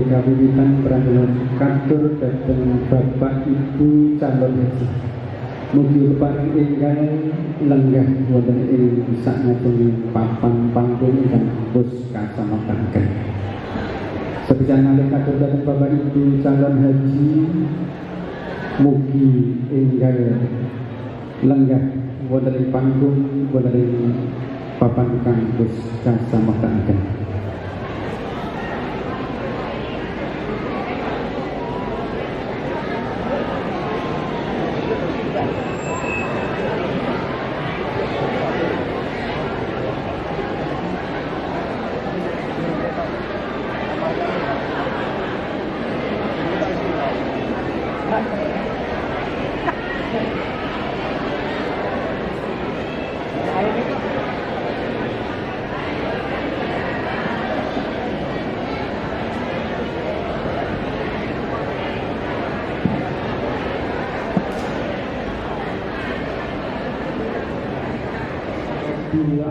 Kawiwitan pramila katur dhateng Bapak Ibu calon haji. Mugi paring ingkang lenggah wonten ing saknajeng papan panggung ingkang pus kasamataken. Sepisan malih katur dhateng Bapak Ibu calon haji, mugi ingkang lenggah wonten ing panggung wonten ing papan kang pus kasamataken.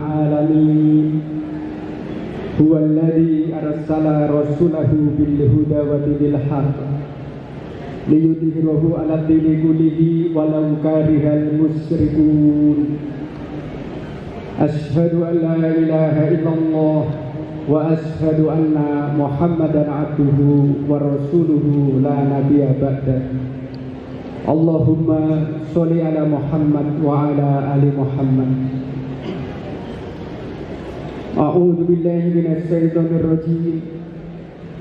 Alamin huwa alladhi arsala rasulahu bil huda wa dinil haqq liyudhhirahu 'ala dini kullihi walau karihal musyrikun. Asyhadu an la ilaha illallah wa asyhadu anna Muhammadan 'abduhu wa rasuluhu la nabiyya ba'da. Allahumma sholli ala Muhammad wa ala ali Muhammad. A'udzu billahi minasy syaithanir rajim.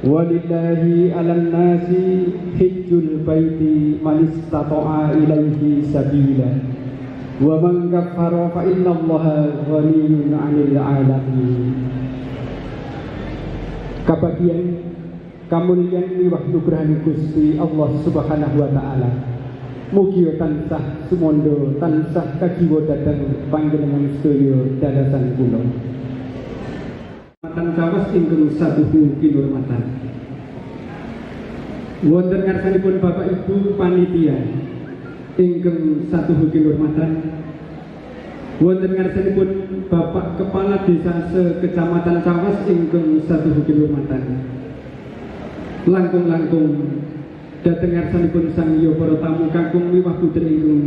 Walillahi 'alan nasi hajjul baiti man istata'a ilaihi sabila. Wa man kafara fa innallaha ghaniyyun 'anil 'alamin. Kabagyan kamulyan miwah nugrahan Gusti Allah Subhanahu wa taala. Mugi tansah sumondo tansah kajiwa dhateng panjenengan sedaya dalasan kula. Cawas ingkang sabuhu kinurmatan. Wonten ngarsanipun Bapak Ibu panitia ingkang sabuhu kinurmatan. Wonten ngarsanipun Bapak Kepala Desa Kecamatan Cawas ingkang sabuhu kinurmatan. Langkung-langkung dhateng ngarsanipun sang ya para tamu kakung miwah putri ingkang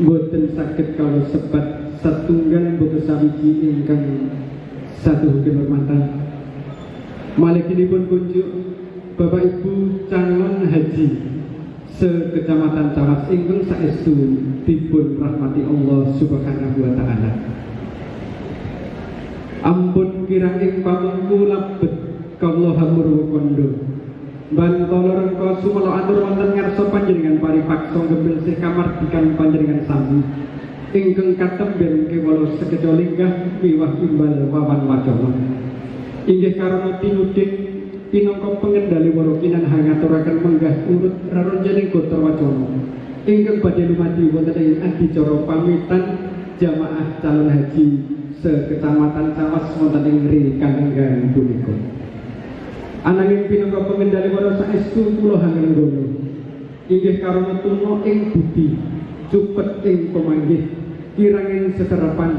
boten saged kawula sebat satunggal boten sawiji ingkang satu kinurmatan. Malikinipun kunjuk Bapak Ibu calon haji se-Kecamatan Cawas ingkang saestu dipun rahmati Allah Subhanahu wa taala. Ampun kirang ing pamengku labet kawula hamurwa kandha. Bantala rengka sumela atur wonten ngarsa panjenengan paripaksa gembel kamardikan panjenengan sami. Ingkang katemben kewala sekedya linggah miwah imbal wawan wacana. Inggih karana tinuding pinangka pengendali warakinan hangaturaken menggah urut raronjaning gotra wacana. Ingkang badhe lumadi wonten ing adicara pamitan jamaah calon haji se-Kecamatan Cawas wonten ing Ri Kanenggan punika. Ananging pinangka pengendali wara saestu kula hanggengana. Inggih karana tuna ing budi cupet ing pamanggih kiranging seserapan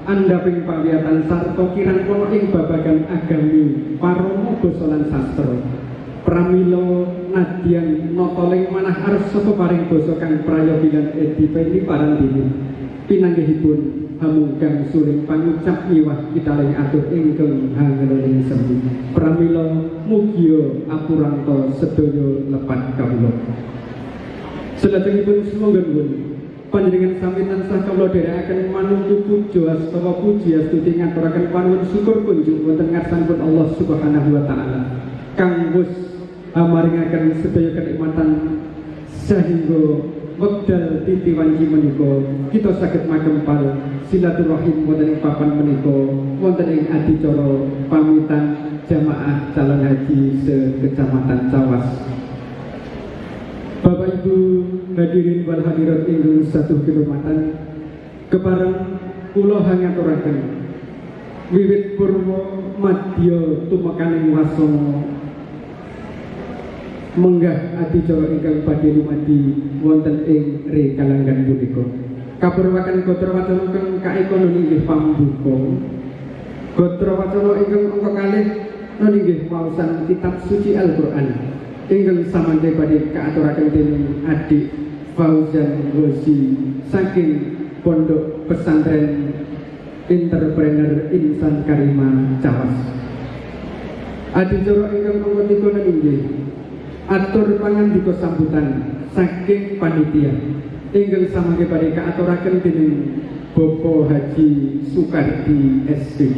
andhaping pawiyatan sarta kirang kala ing babagan agami parama basa lan sastra pramila nadyan nataling manah arsa peparing basa kang prayogilan edipeni parandini pinanggihipun hamungkang suring pangucap miwah kitaling atur ingkang hanggeling semi pramila mugia apuranta sedaya lepat kawula. Salajengipun sumangga panjenengan sami tansah kawula dherekaken manunggu puja astawa puji astuti ngaturaken panuwun syukur kunjuk wonten ngarsanipun Allah Subhanahu wa taala kang wis maringaken sedaya kenikmatan sehingga wekdal titi wanci menika kita saged makempal silaturahim wonten ing papan menika wonten ing adicara pamitan jamaah calon haji se-Kecamatan Cawas. Bapak Ibu hadirin wal hadirat ingkang satu kehormatan, kepareng kula hangaturaken wiwit purwa madya tumekaning wasana menggah adicara ingkang badhe lumadi wonten ing rekalanggan punika. Kaperwakan gatra wacana kang kaekonon inggih pambuka. Gatra wacana ingkang angka kalih inggih waosan kitab suci Al-Qur'an ingkang samangke badhe kaaturaken dening Adik Fauzan Gosi saking Pondok Pesantren Entrepreneur Insan Karima Cawas. Adicara ingkang angka 3 inggih atur pangandika sambutan saking panitia ingkang samangke badhe kaaturaken dening Bapak Haji Sukardi SPD.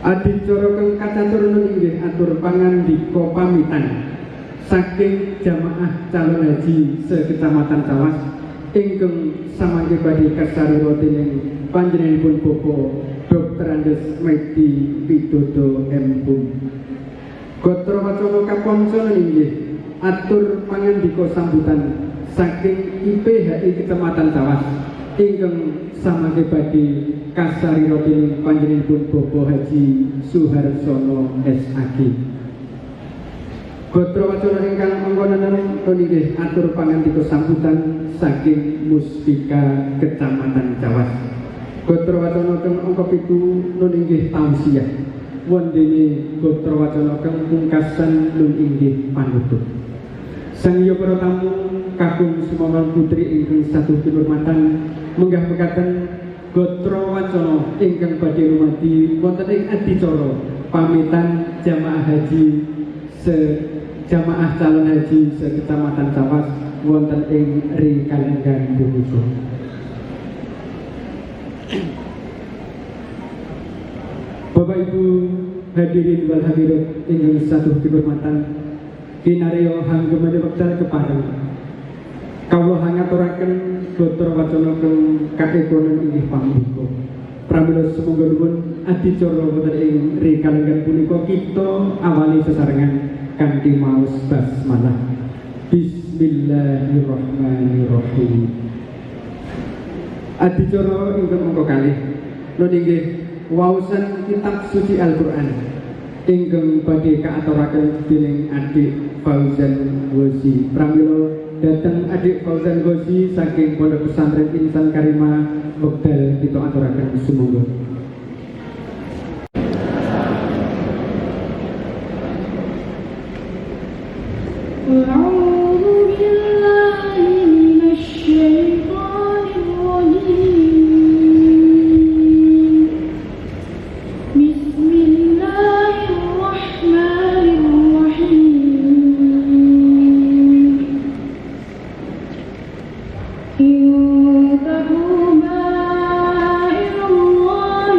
Adicara kang kacatur inggih atur pangandika pamitan saking jamaah calon haji sekecamatan Cawas ingkang samangke badhe kasarira dening panjenenganipun Bapak Dr. Andes Medi Widodo M.Hum. Gatra wacana kaponco inggih atur pangandika sambutan saking IPHI Kecamatan Cawas ingkang samangke badhe kasarira dening panjenenganipun Bapak Haji Suharsono SAG. Gatra wacana ingkang angka 6 inggih atur pangandika sambutan saking Muspika Kecamatan Cawas. Gatra wacana kang angka 7 inggih tausiah wondene gatra wacana kang pungkasan nun inggih panutup. Sangya para tamu kakung sumawon putri ingkang satu kehormatan menggah mekaten gatra wacana ingkang badhe lumadi wonten ing adicara pamitan jamaah haji jamaah calon haji sekecamatan Cawas wonten ing rekalenggan punika. Bapak Ibu hadirin wal hadirat ingkang satu kehormatan, kinarya hanggemane wekdal kepareng kawula hangaturaken gatra wacana kang kaekonon inggih pambuka. Pramila sumangga nuwun adicara wonten ing rekalenggan punika kita awali sesarengan kanthi maos basmalah. Bismillahirrahmanirrahim. Adicara ingkang angka kalih inggih waosan kitab suci Al-Qur'an ingkang badhe kaaturaken dening Adik Fauzan Gosi. Pramila dhateng Adik Fauzan Gosi saking Pondok Pesantren Insan Karima wekdal kita aturaken sumangga. إن تتوبا إلى الله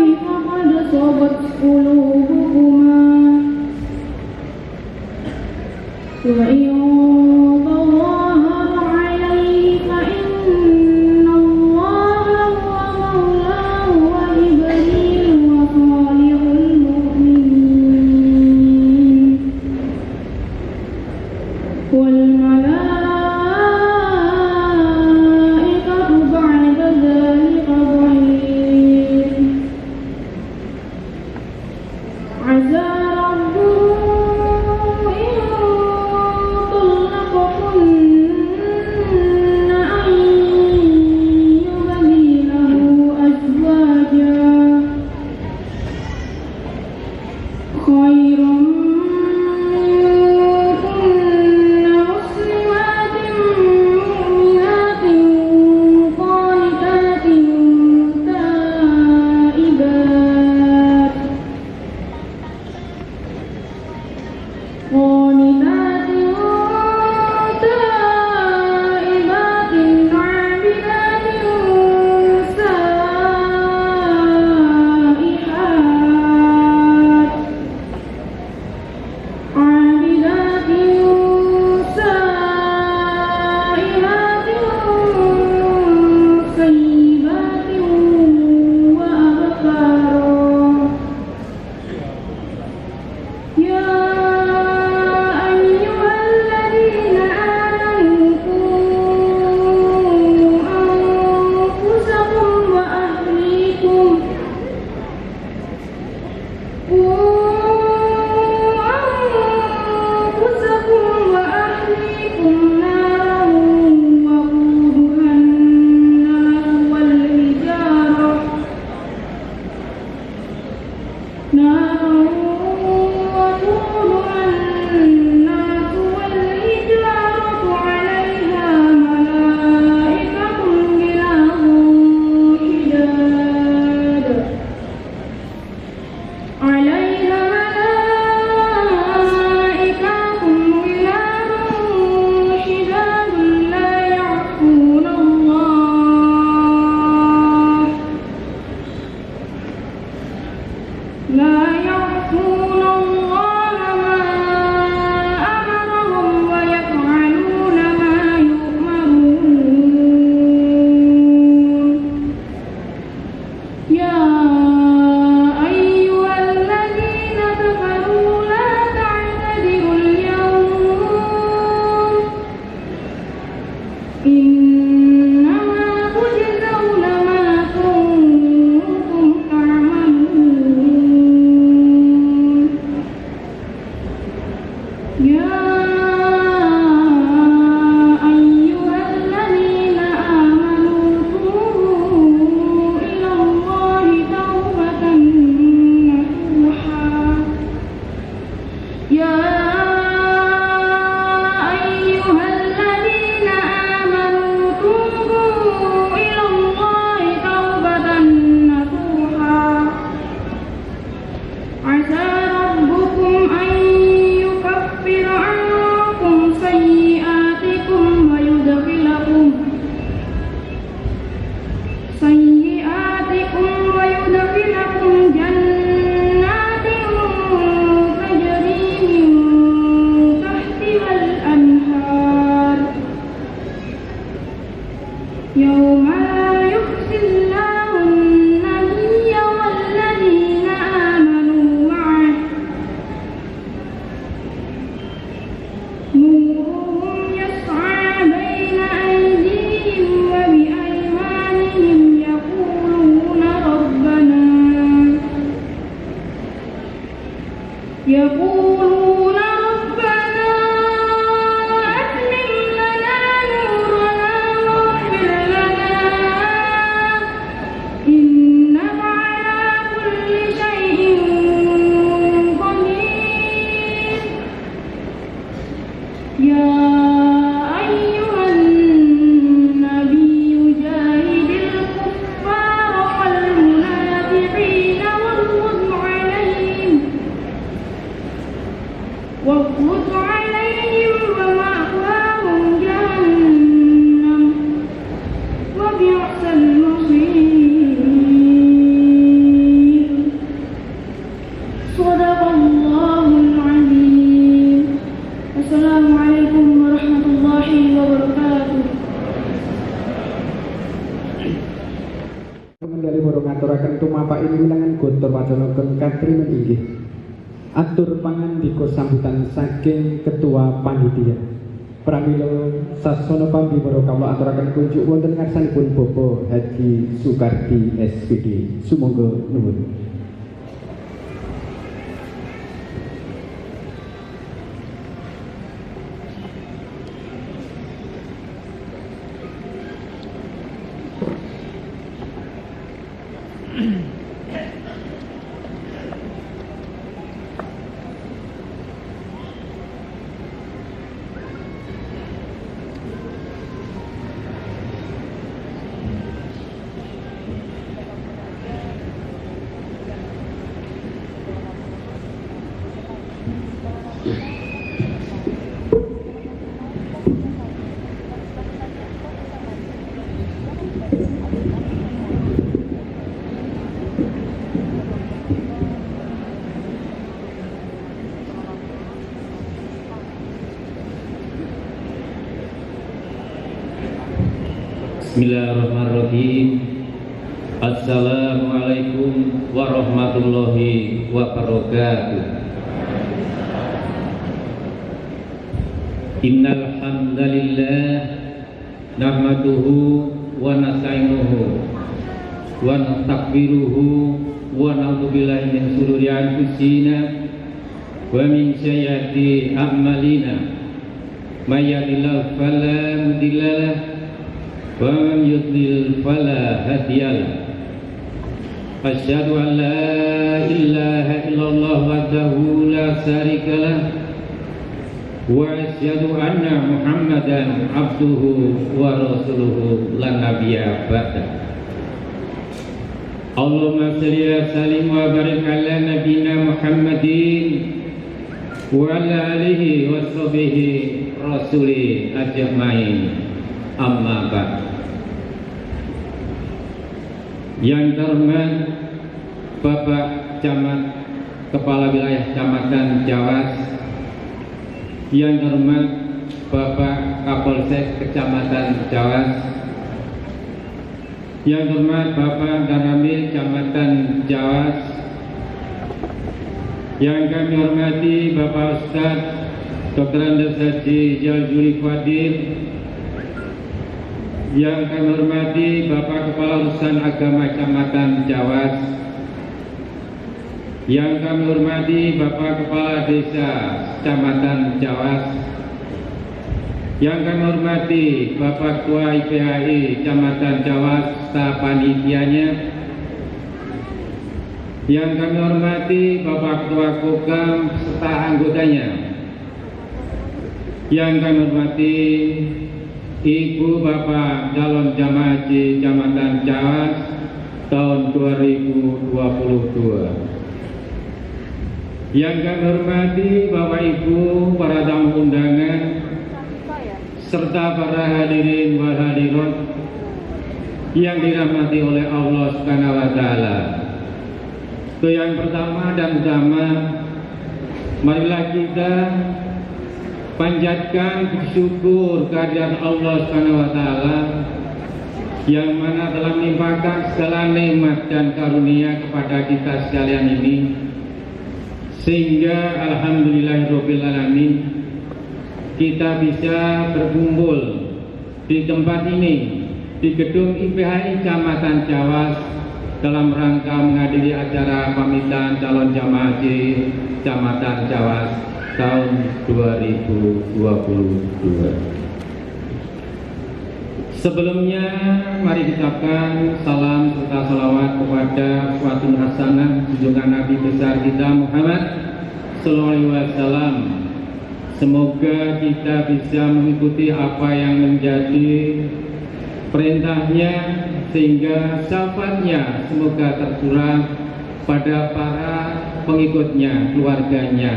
يوم لا يخزي الله النبي والذين آمنوا معه نورهم يسعى بين أيديهم وبأيمانهم يقولون ربنا أتمم لنا نورنا واغفر لنا إنك على كل شيء قدير يا أيها النبي جاهد الكفار والمنافقين واغلظ عليهم ومأواهم جهنم وبئس المصير صدق الله العظيم. السلام عليكم ورحمة الله وبركاته. Mengendali baru ngaturaken tumapakin wilangan gontor wacanaken katrimen inggih. Atur pangandika sambutan saking ketua panitia. Pramila sasana pambi para kawula aturaken kunjuk wonten ngarsanipun Bapak Haji Sukardi SPD. Sumangga nuwun. Bismillahirrahmanirrahim. Assalamualaikum warahmatullahi wabarakatuh. Innal hamdalillah nahmaduhu wa nasta'inuhu wa nastaghfiruhu wa na'udzu billahi min shururi anfusina wa min sayyiati a'malina. May yahdihillahu fala mudilla lahu wa man yudlil fala hadiyalah. Asyhadu an la ilaha illallah wahdahu la syarikalah wa asyhadu anna Muhammadan abduhu wa rasuluhu la nabiyya ba'da. Allahumma shalli wa sallim wa barik ala nabiyyina Muhammadin wa ala alihi wa sahbihi rasuli ajmain. Amma ba'd. Yang terhormat Bapak Camat Kepala Wilayah Kecamatan Jawas, yang terhormat Bapak Kapolsek Kecamatan Jawas, yang terhormat Bapak Danramil Kecamatan Jawas, yang kami hormati Bapak Ustadz Dr. Andes Haji Jaljuri Fadil, yang kami hormati Bapak Kepala Urusan Agama Kecamatan Jawas, yang kami hormati Bapak Kepala Desa Kecamatan Jawas, yang kami hormati Bapak Ketua IPAI Kecamatan Jawas serta panitianya, yang kami hormati Bapak Ketua Kokam serta anggotanya, yang kami hormati Ibu Bapak calon jamaah haji Kecamatan Jawas tahun 2022. Yang kami hormati Bapak Ibu para tamu undangan serta para hadirin wal hadirat yang dirahmati oleh Allah Subhanahu wa taala. Itu yang pertama dan utama, marilah kita panjatkan syukur kehadirat Allah Subhanahu wa taala yang mana telah melimpahkan segala nikmat dan karunia kepada kita sekalian ini, sehingga alhamdulillahirabbil alamin kita bisa berkumpul di tempat ini, di gedung IPHI Kecamatan Jawas, dalam rangka menghadiri acara pamitan calon jamaah haji Kecamatan Jawas tahun 2022. Sebelumnya, mari kita ucapkan salam serta salawat kepada uswatun hasanah junjungan Nabi besar kita Muhammad sallallahu alaihi wasallam. Semoga kita bisa mengikuti apa yang menjadi perintahnya, sehingga syafaatnya semoga tercurah pada para pengikutnya, keluarganya,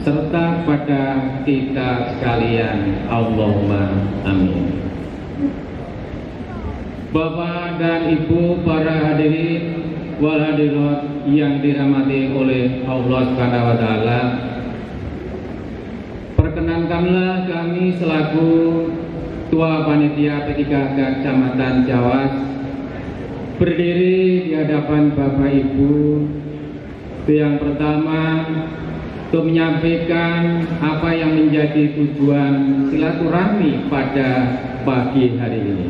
serta pada kita sekalian. Allahumma amin. Bapak dan Ibu para hadirin wal hadirat yang dirahmati oleh Allah Subhanahu wa taala, perkenankanlah kami selaku Ketua Panitia P3K Kecamatan Jawas berdiri di hadapan Bapak Ibu yang pertama untuk menyampaikan apa yang menjadi tujuan silaturahmi pada pagi hari ini.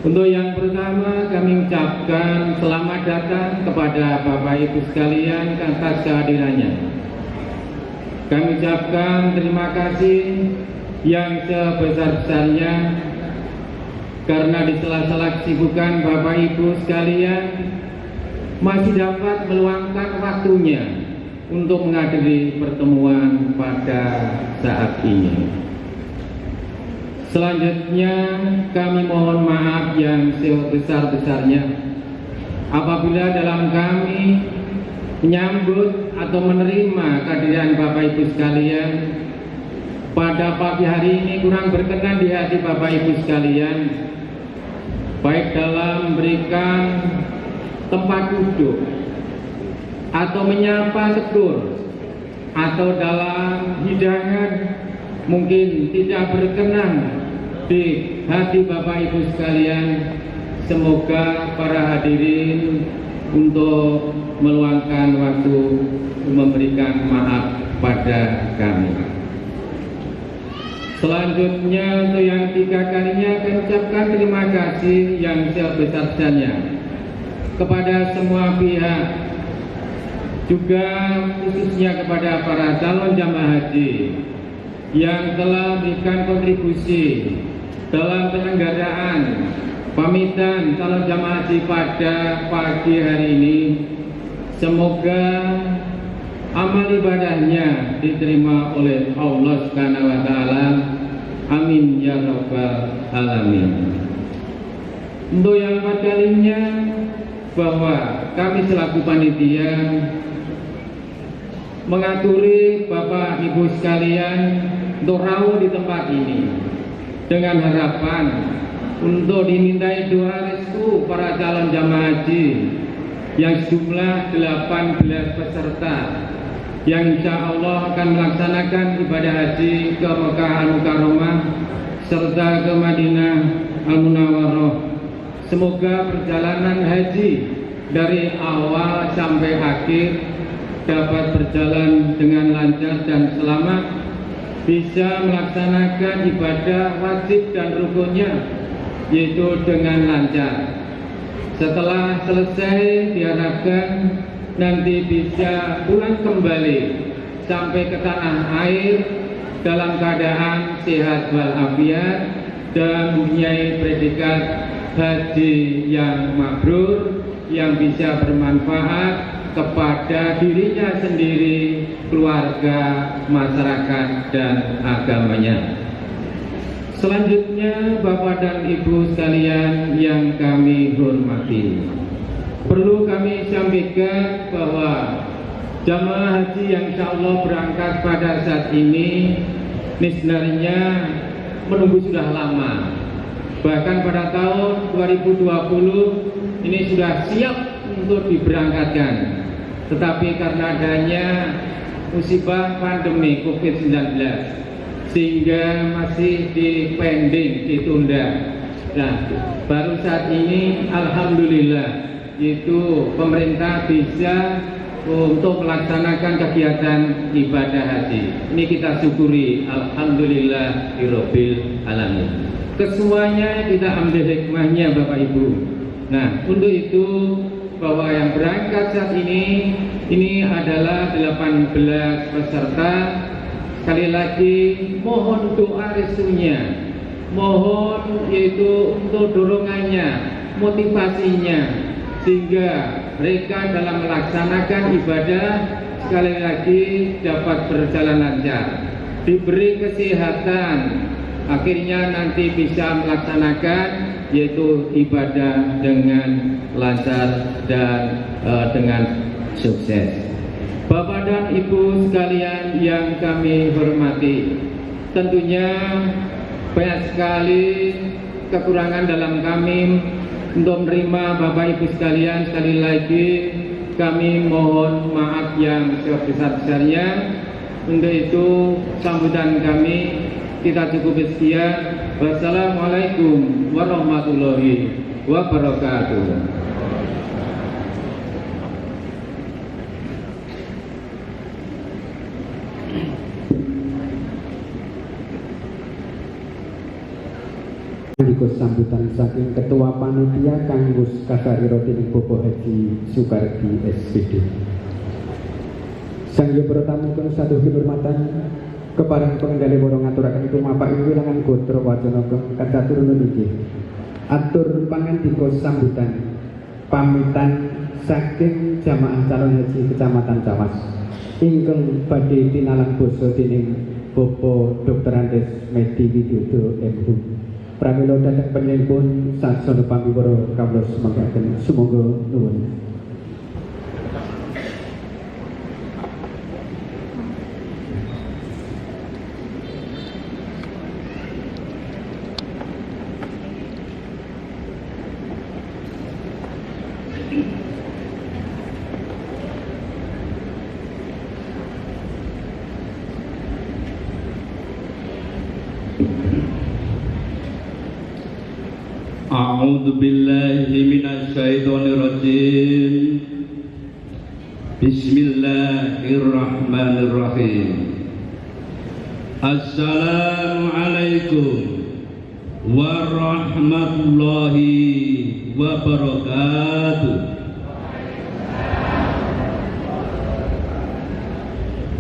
Untuk yang pertama, kami ucapkan selamat datang kepada Bapak Ibu sekalian atas kehadirannya. Kami ucapkan terima kasih yang sebesar-besarnya karena di sela-sela kesibukan Bapak Ibu sekalian masih dapat meluangkan waktunya untuk menghadiri pertemuan pada saat ini. Selanjutnya, kami mohon maaf yang sebesar-besarnya apabila dalam kami menyambut atau menerima kehadiran Bapak Ibu sekalian pada pagi hari ini kurang berkenan di hati Bapak Ibu sekalian, baik dalam memberikan tempat duduk atau menyapa tegur, atau dalam hidangan mungkin tidak berkenan di hati Bapak Ibu sekalian. Semoga para hadirin untuk meluangkan waktu memberikan maaf pada kami. Selanjutnya, untuk yang tiga kalinya kami ucapkan terima kasih yang sebesar-besarnya kepada semua pihak, juga khususnya kepada para calon jamaah haji yang telah memberikan kontribusi dalam penyelenggaraan pamitan calon jamaah haji pada pagi hari ini. Semoga amal ibadahnya diterima oleh Allah Subhanahu wa taala. Amin ya rabbal alamin. Untuk yang empat kalinya, bahwa kami selaku panitia mengaturi Bapak Ibu sekalian untuk rawuh di tempat ini dengan harapan untuk dimintai doa restu para calon jamaah haji yang sejumlah 18 peserta yang insya Allah akan melaksanakan ibadah haji ke Mekah Al-Mukarramah serta ke Madinah Al-Munawwarah. Semoga perjalanan haji dari awal sampai akhir dapat berjalan dengan lancar dan selamat, bisa melaksanakan ibadah wajib dan rukunnya yaitu dengan lancar. Setelah selesai diharapkan nanti bisa pulang kembali sampai ke tanah air dalam keadaan sehat walafiat dan mempunyai predikat haji yang mabrur yang bisa bermanfaat kepada dirinya sendiri, keluarga, masyarakat, dan agamanya. Selanjutnya, Bapak dan Ibu sekalian yang kami hormati, perlu kami sampaikan bahwa jamaah haji yang insya Allah berangkat pada saat ini sebenarnya menunggu sudah lama. Bahkan pada tahun 2020 ini sudah siap untuk diberangkatkan. Tetapi karena adanya musibah pandemi COVID-19 sehingga masih dipending, ditunda. Nah, baru saat ini alhamdulillah itu pemerintah bisa untuk melaksanakan kegiatan ibadah haji. Ini kita syukuri, alhamdulillah birabbil alamin. Kesemuanya kita ambil hikmahnya Bapak Ibu. Nah, untuk itu bahwa yang berangkat saat ini adalah 18 peserta. Sekali lagi mohon doa restunya, mohon yaitu untuk dorongannya, motivasinya, sehingga mereka dalam melaksanakan ibadah sekali lagi dapat berjalan lancar, diberi kesehatan, akhirnya nanti bisa melaksanakan yaitu ibadah dengan lancar dan dengan sukses. Bapak dan Ibu sekalian yang kami hormati, tentunya banyak sekali kekurangan dalam kami untuk menerima Bapak Ibu sekalian. Sekali lagi kami mohon maaf yang sebesar-besarnya. Untuk itu sambutan kami kita cukup sekian. Wassalamualaikum warahmatullahi wabarakatuh. Ikut sambutan saking Ketua Panitia Kanggus Kasairo Dening Bapak Haji Sukardi SPD. Sangyo pertamu kun satu hormatan keparang pengendali borong aturaken tumapak ing wilangan Gotro Wacana kadaturun niki. Atur pangandika sambutan pamitan saking jamaah calon haji Kecamatan Cawas ingkang badhe tinalang basa dening Bapak Dr. Andes Medi Widodo MHu. Pramila dhateng panjenenganipun saksana pamiwara kawula semanggaken sumangga nuwun. A'udzu billahi minasyaitonir rajim. Bismillahirrahmanirrahim. Assalamualaikum warahmatullahi wabarakatuh.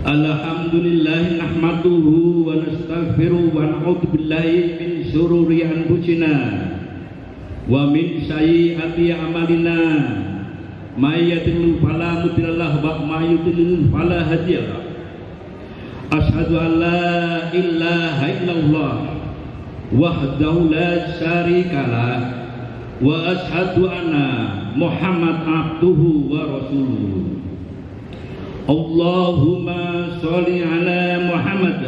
Alhamdulillah nahmaduhu wa nastaghfiruhu wa na'udzu billahi min syururi anfusina wa min sayyiati a'malina may yahdihillahu fala mudilla lahu wa may yudlil fala hadiya lahu. Asyhadu an la ilaha illallah wahdahu la syarika lah wa asyhadu anna Muhammad abduhu wa rasuluhu. Allahumma sholli ala Muhammad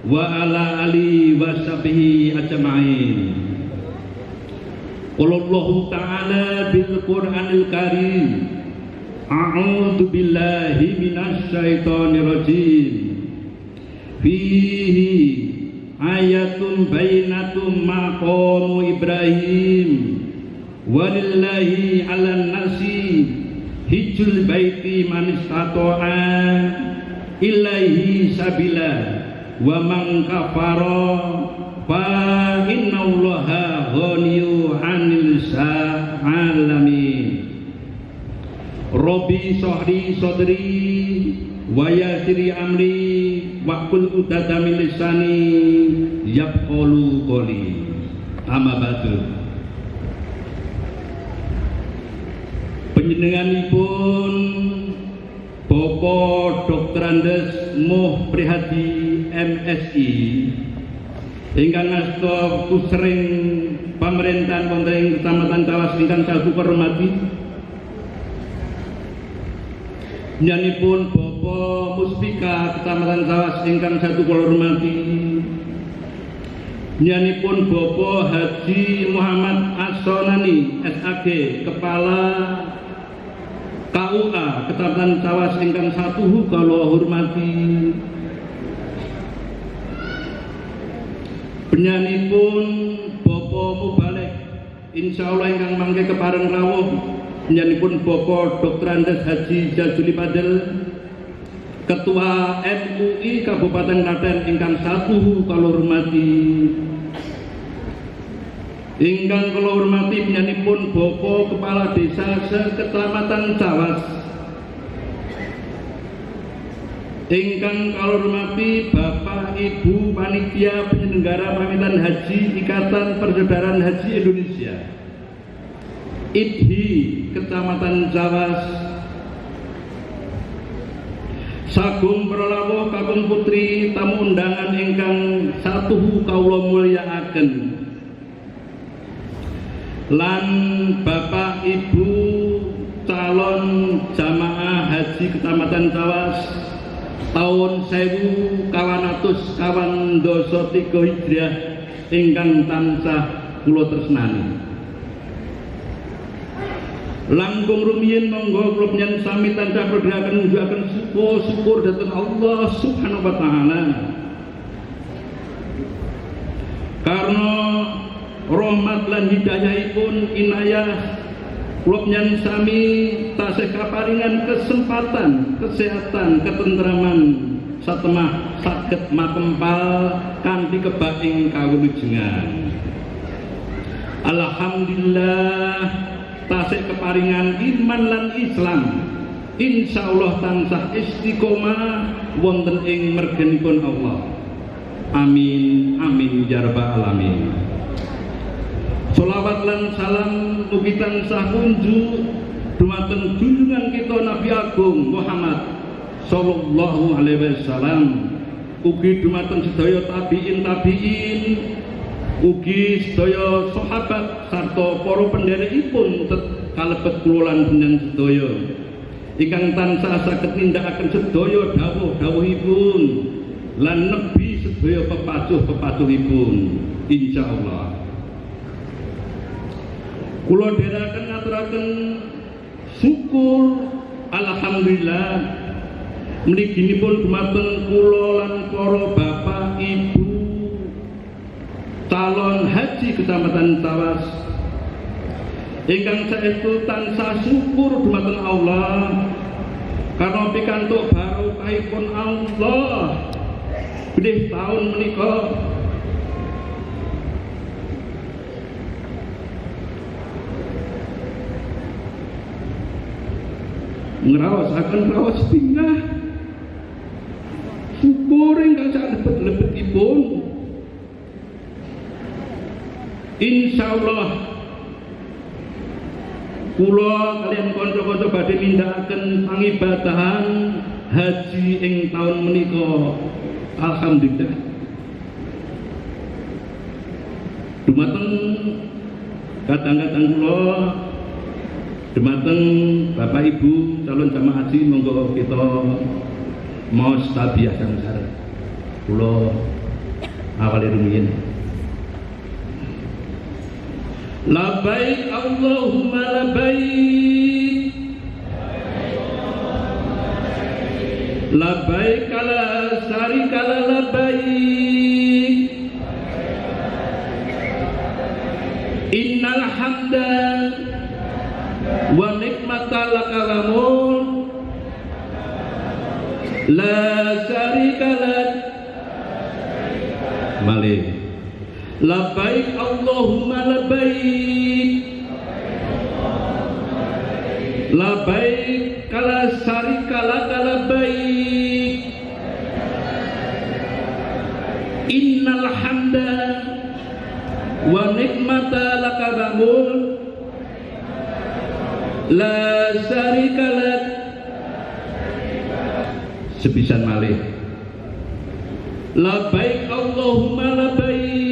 wa ala ali wa sahbihi ajma'in. Qala Allah ta'ala bil Qur'anil Karim. A'udzu billahi minasy syaithanir rajim. Fihi ayatun bayyinatun maqamu Ibrahim walillahi 'alan nasi hijjul baiti man istata'a ilaihi sabila wa man kafara fa innallaha ghaniyyu 'anil alamin. Rabbi sahri sadri wa yassir amri wa qul uqdatam min lisani yafqahu qawli. Amma ba'du. Panjenenganipun Bapak Dr. Andes Moh Prihadi MSI ingkang ngasta kusring pemerintahan wonten Kecamatan Cawas ingkang saya hormati. Nyanipun Bapak Muspika Kecamatan Cawas ingkang saya hormati. Nyanipun Bapak Haji Muhammad Asonani SAG Kepala KUA Kecamatan Cawas ingkang satuhu kula hormati. Penyanipun Bapak Bapak Mubalek insyaallah ingkang mangke kepareng rawuh nyanipun Bapak Dr. Andes Haji Jazuli Padel Ketua MUI Kabupaten Klaten ingkang satu kula hormati. Ingkang kula hormati nyanipun Bapak Kepala Desa Sekecamatan Cawas. Ingkang kula hormati Bapak Ibu Panitia Penyelenggara Pamitan Haji Ikatan Persaudaraan Haji Indonesia. IDHI Kecamatan Cawas. Sagung pralawuh kakung putri tamu undangan ingkang satuhu kawula mulyakaken. Lan Bapak Ibu calon jamaah haji Kecamatan Cawas tahun 1423 Hijriah ingkang tansah kula tresnani. Langkung rumiyin monggo kula panjenengan sami tansah perdhaken nunjukaken syukur dhateng Allah Subhanahu wa taala. Karena rahmat lan hidayahipun inayah kula panjenengan sami tasih kaparingan kesempatan, kesehatan, ketentraman satemah saged makempal kanthi kebak ing kawulujengan. Alhamdulillah tasih keparingan iman lan Islam insyaallah tansah istiqomah wonten ing mergenipun Allah. Amin amin ya rabbal alamin. Sholawat lan salam mugi tansah kunjuk dumateng junjungan kita Nabi Agung Muhammad sallallahu alaihi wasallam, ugi dumateng sedaya tabiin ugi sedaya sahabat sarta para pendherekipun kalebet kula lan panjenengan sedaya ingkang tansah saged nindakaken sedaya dawuh-dawuhipun lan nebi sedaya pepacuh-pepacuhipun insyaallah. Kula dherekaken ngaturaken syukur alhamdulillah mliginipun dumateng kula lan para bapak ibu calon haji Kecamatan Cawas ingkang saestu tansah syukur dumateng Allah karena pikantuk barokahipun Allah bilih taun menika ngraosaken raos tingah syukur ingkang salebet-lebetipun insyaallah kula kalian kanca-kanca badhe nindakaken pangibadahan haji ing taun menika alhamdulillah dumateng kadang-kadang kula dumateng Bapak Ibu calon jamaah haji monggo kita maos tabiah sangsara kula awali rumiyin. Labbaik Allahumma labbaik labbaik la syarika la labbaik innal hamda wa nikmata laka wa mulk la syarika lak malih. Labbaik Allahumma labbaik labbaik la syarika laka labbaik innal hamda wa nikmata laka wa mulk la syarika lak. Sepisan malih. Labbaik Allahumma labbaik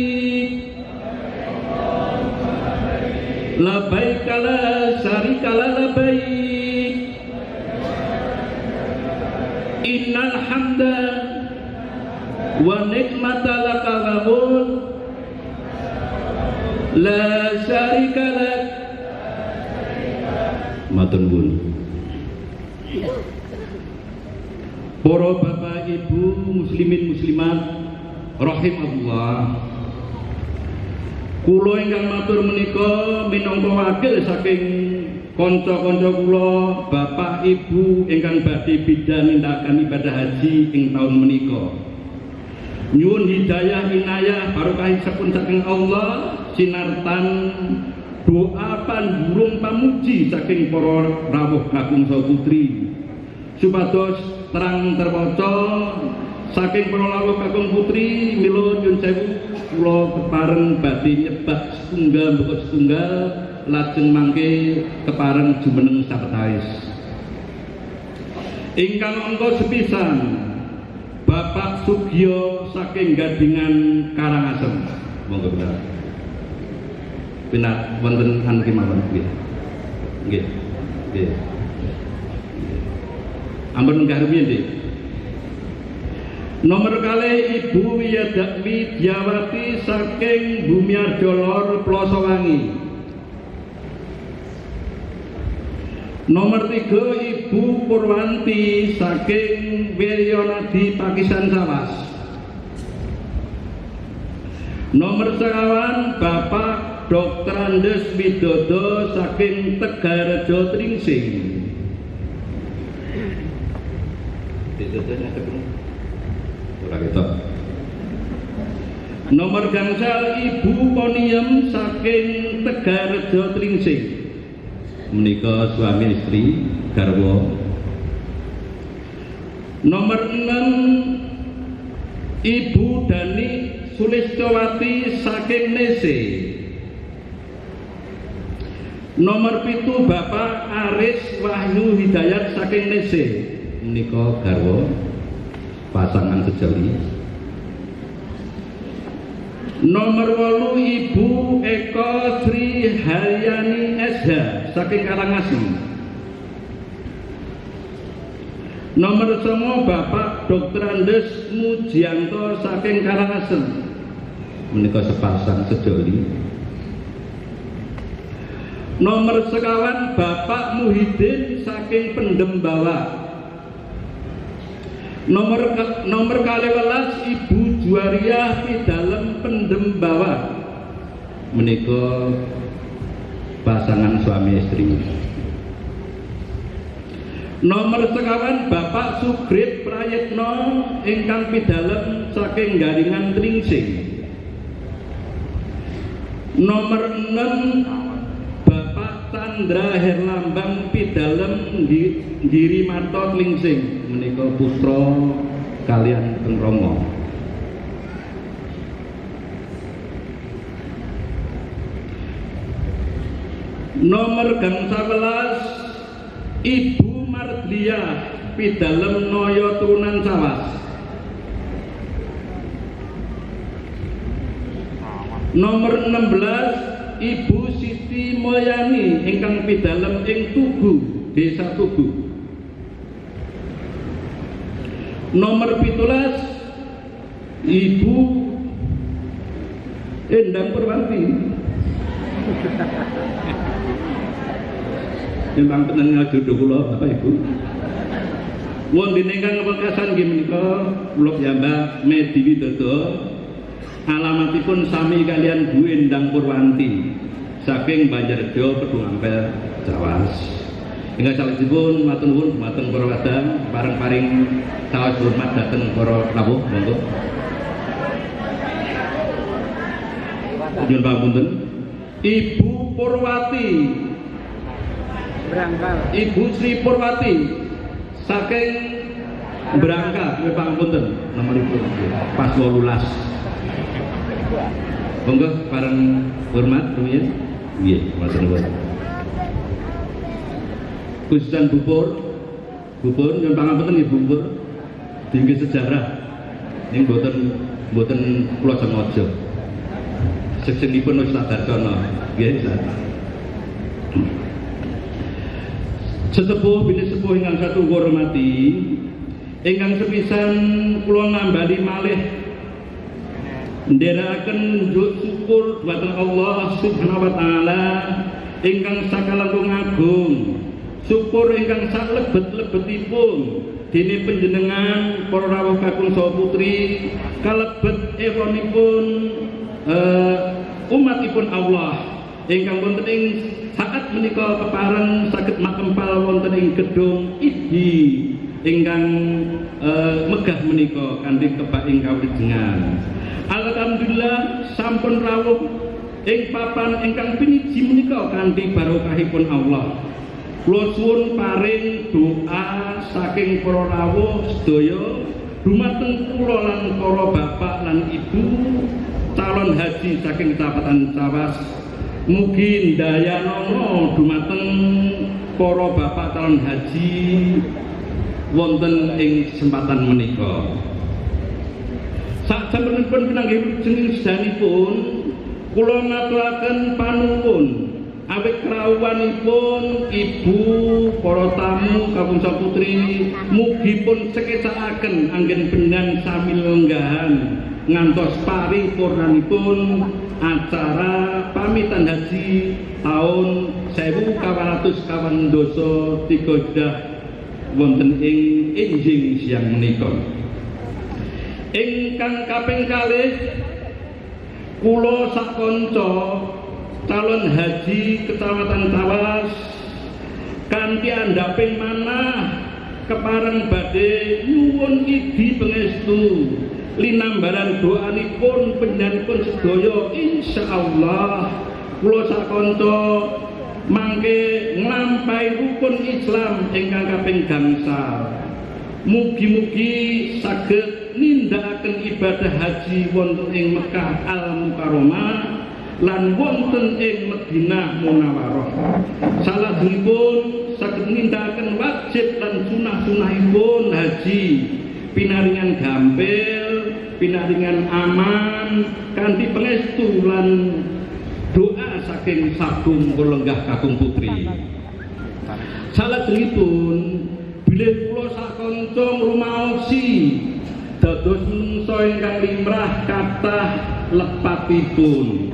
labbaik la syarika la labbaik innal hamda wa nikmata laka wa mulk la syarika lak. Matur nuwun. Para bapak ibu muslimin muslimat rahimahullah, Kula ingkang matur menika minangka wakil saking kanca-kanca kula, Bapak Ibu ingkang badhe bidhah nindakaken ibadah haji ing taun menika. Nyuwun hidayah inayah barokahipun saking Allah sinartan doa pandurung pamuji saking para rawuh kakung saha putri supados terang terwaca saking para rawuh kakung putri mila nyuwun sewu kula kepareng badhe nyebak setunggal mbok setunggal lajeng mangke kepareng jumeneng sapetawis ingkang angka sepisan Bapak Sugio saking Gadingan Karangasem monggo bener benar wonten anu kemawon nggih nggih ampun karumiyen nggih nomor kalih Ibu Widyawati saking Bumiarjo Lor Plosowangi nomor 3 Ibu Purwanti saking Wiryonadi Pakisan Sawas nomor 9 Bapak Dr. Andes Widodo saking Tegalrejo Tringsing. Nomor gangsal Ibu Koniem saking Tegalrejo Tringsing. Menika suami istri garwa. Nomor 6 Ibu Dani Sulistowati saking Nese. Nomor 7 Bapak Aris Wahyu Hidayat saking Nese menika garwa pasangan sejoli. Nomor 8 Ibu Eko Sri Haryani SH saking Karangasem. Nomor 9 Bapak Dr. Andes Mujianto saking Karangasem menika sepasang sejoli. Nomor 9 Bapak Muhyiddin saking Pendembawa. Nomor 12 Ibu Juwariah Pidalem Pendembawa. Menika pasangan suami istri. Nomor 9 Bapak Sugrit Prayitno ingkang Pidalem saking Garingan Tringsing. Nomor 6 Chandra Herlambang Pidalem Giri Marto Klingsing menika putra kalian Teng Rama. Nomor 11 Ibu Mardiah Pidalem Noyo Turunan Sawas. Nomor 16 Ibu Siti Moyani ingkang Pidalem ing Tugu, Desa Tugu. Nomor 17 Ibu Endang Purwanti. Memang pengen jodoh kula Bapak Ibu. Wonten ingkang wekasan nggih menika kula piyambak Medi Widodo. Alamatipun sami kalian Bu Endang Purwanti saking Banjarjo Pedungampel Jawas. Hingga salajengipun matur nuwun dumateng para wadang pareng-paring saos hormat dhateng para rawuh monggo. Nyuwun pangapunten. Ibu Purwati Brangkal. Ibu Sri Purwati saking Brangkal, nyuwun pangapunten. Nomoripun pas 18. Monggo pareng hormat rumiyin. Nggih, matur nuwun. Khususan Bupur nyuwun pangapunten nggih Bupur. Dingge sejarah ning mboten kula sengaja. Sejengipun wis tak dartono. Nggih, sesepuh bini sepuh ingkang satu hormati ingkang sepisan kula ngambali malih ndherekaken syukur dhateng Allah Subhanahu wa taala ingkang sakalangkung agung, syukur ingkang salebet-lebetipun dene panjenengan para rawuh kakung saha putri kalebet ewonipun umatipun Allah ingkang wonten ing saat menika kepareng saged makempal wonten ing gedung idi ingkang megah menika kanthi kebak ing kawijengan. Alhamdulillah sampun rawuh ing papan ingkang piniji menika kanthi barokahipun Allah. Kula suwun paring doa saking para rawuh sedaya dumateng kula lan para bapak lan ibu calon haji saking Kecamatan Cawas. Mugi ndayana dumateng para bapak calon haji wonten ing kesempatan menika. Saksampunipun pinanggih jeneng sedanipun kula ngaturaken panuwun awit krawuhanipun ibu para tamu kakung saputri mugi pun sekecakaken anggen bendan sami lenggahan ngantos paripurnanipun acara pamitan haji taun 1423 wonten ing enjing siang menika. Ingkang kaping kalih kula sakanca calon haji Kecamatan Cawas kanthi andhaping manah kepareng badhe nyuwun idi pangestu linambaran doanipun panjenenganipun sedaya insyaallah kula sakanca mangke nglampahi rukun Islam ingkang kaping gangsal. Mugi-mugi saged nindakaken ibadah haji wonten ing Mekah Al-Mukarramah lan wonten ing Madinah Munawwarah. Salajengipun saged nindakaken wajib lan sunah-sunahipun haji pinaringan gampil, pinaringan aman kanthi pangestu lan doa saking Sabung Lenggah kakung putri. Salajengipun bilih kula sakanca ngrumaosi dados menungsa ingkang limrah kathah lepatipun.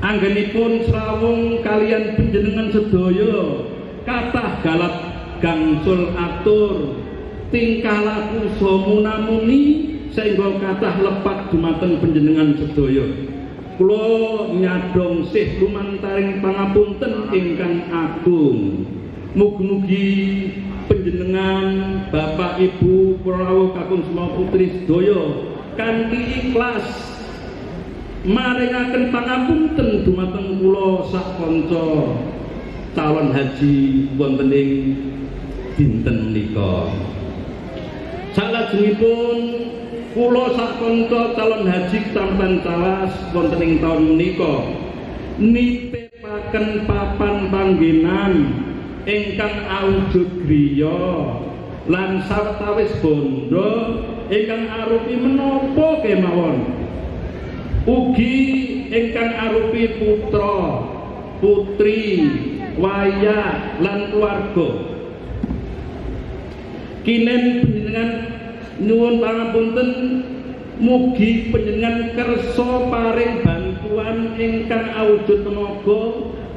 Anggenipun srawung kalian panjenengan sedaya kathah galak gangsul atur tingkah laku samunamuni sehingga kathah lepat dumateng panjenengan sedaya. Kula nyadong sih lumantaring pangapunten ingkang agung. Mugi-mugi panjenengan Bapak Ibu Prawu kakung semua putri sedaya kanthi ikhlas maringaken pangapunten dumateng kula sak kanca calon haji wonten ing dinten menika. Salajengipun kula sak kanca calon haji Kecamatan Cawas wonten ing taun menika nitipaken papan panggenan ingkang awujud griya lan sawetawis bondo ingkang arupi menapa kemawon ugi ingkang arupi putra putri wayah lan keluarga. Kinen panjenengan nyuwun pangapunten mugi panjenengan kersa paring bantuan ingkang awujud tenaga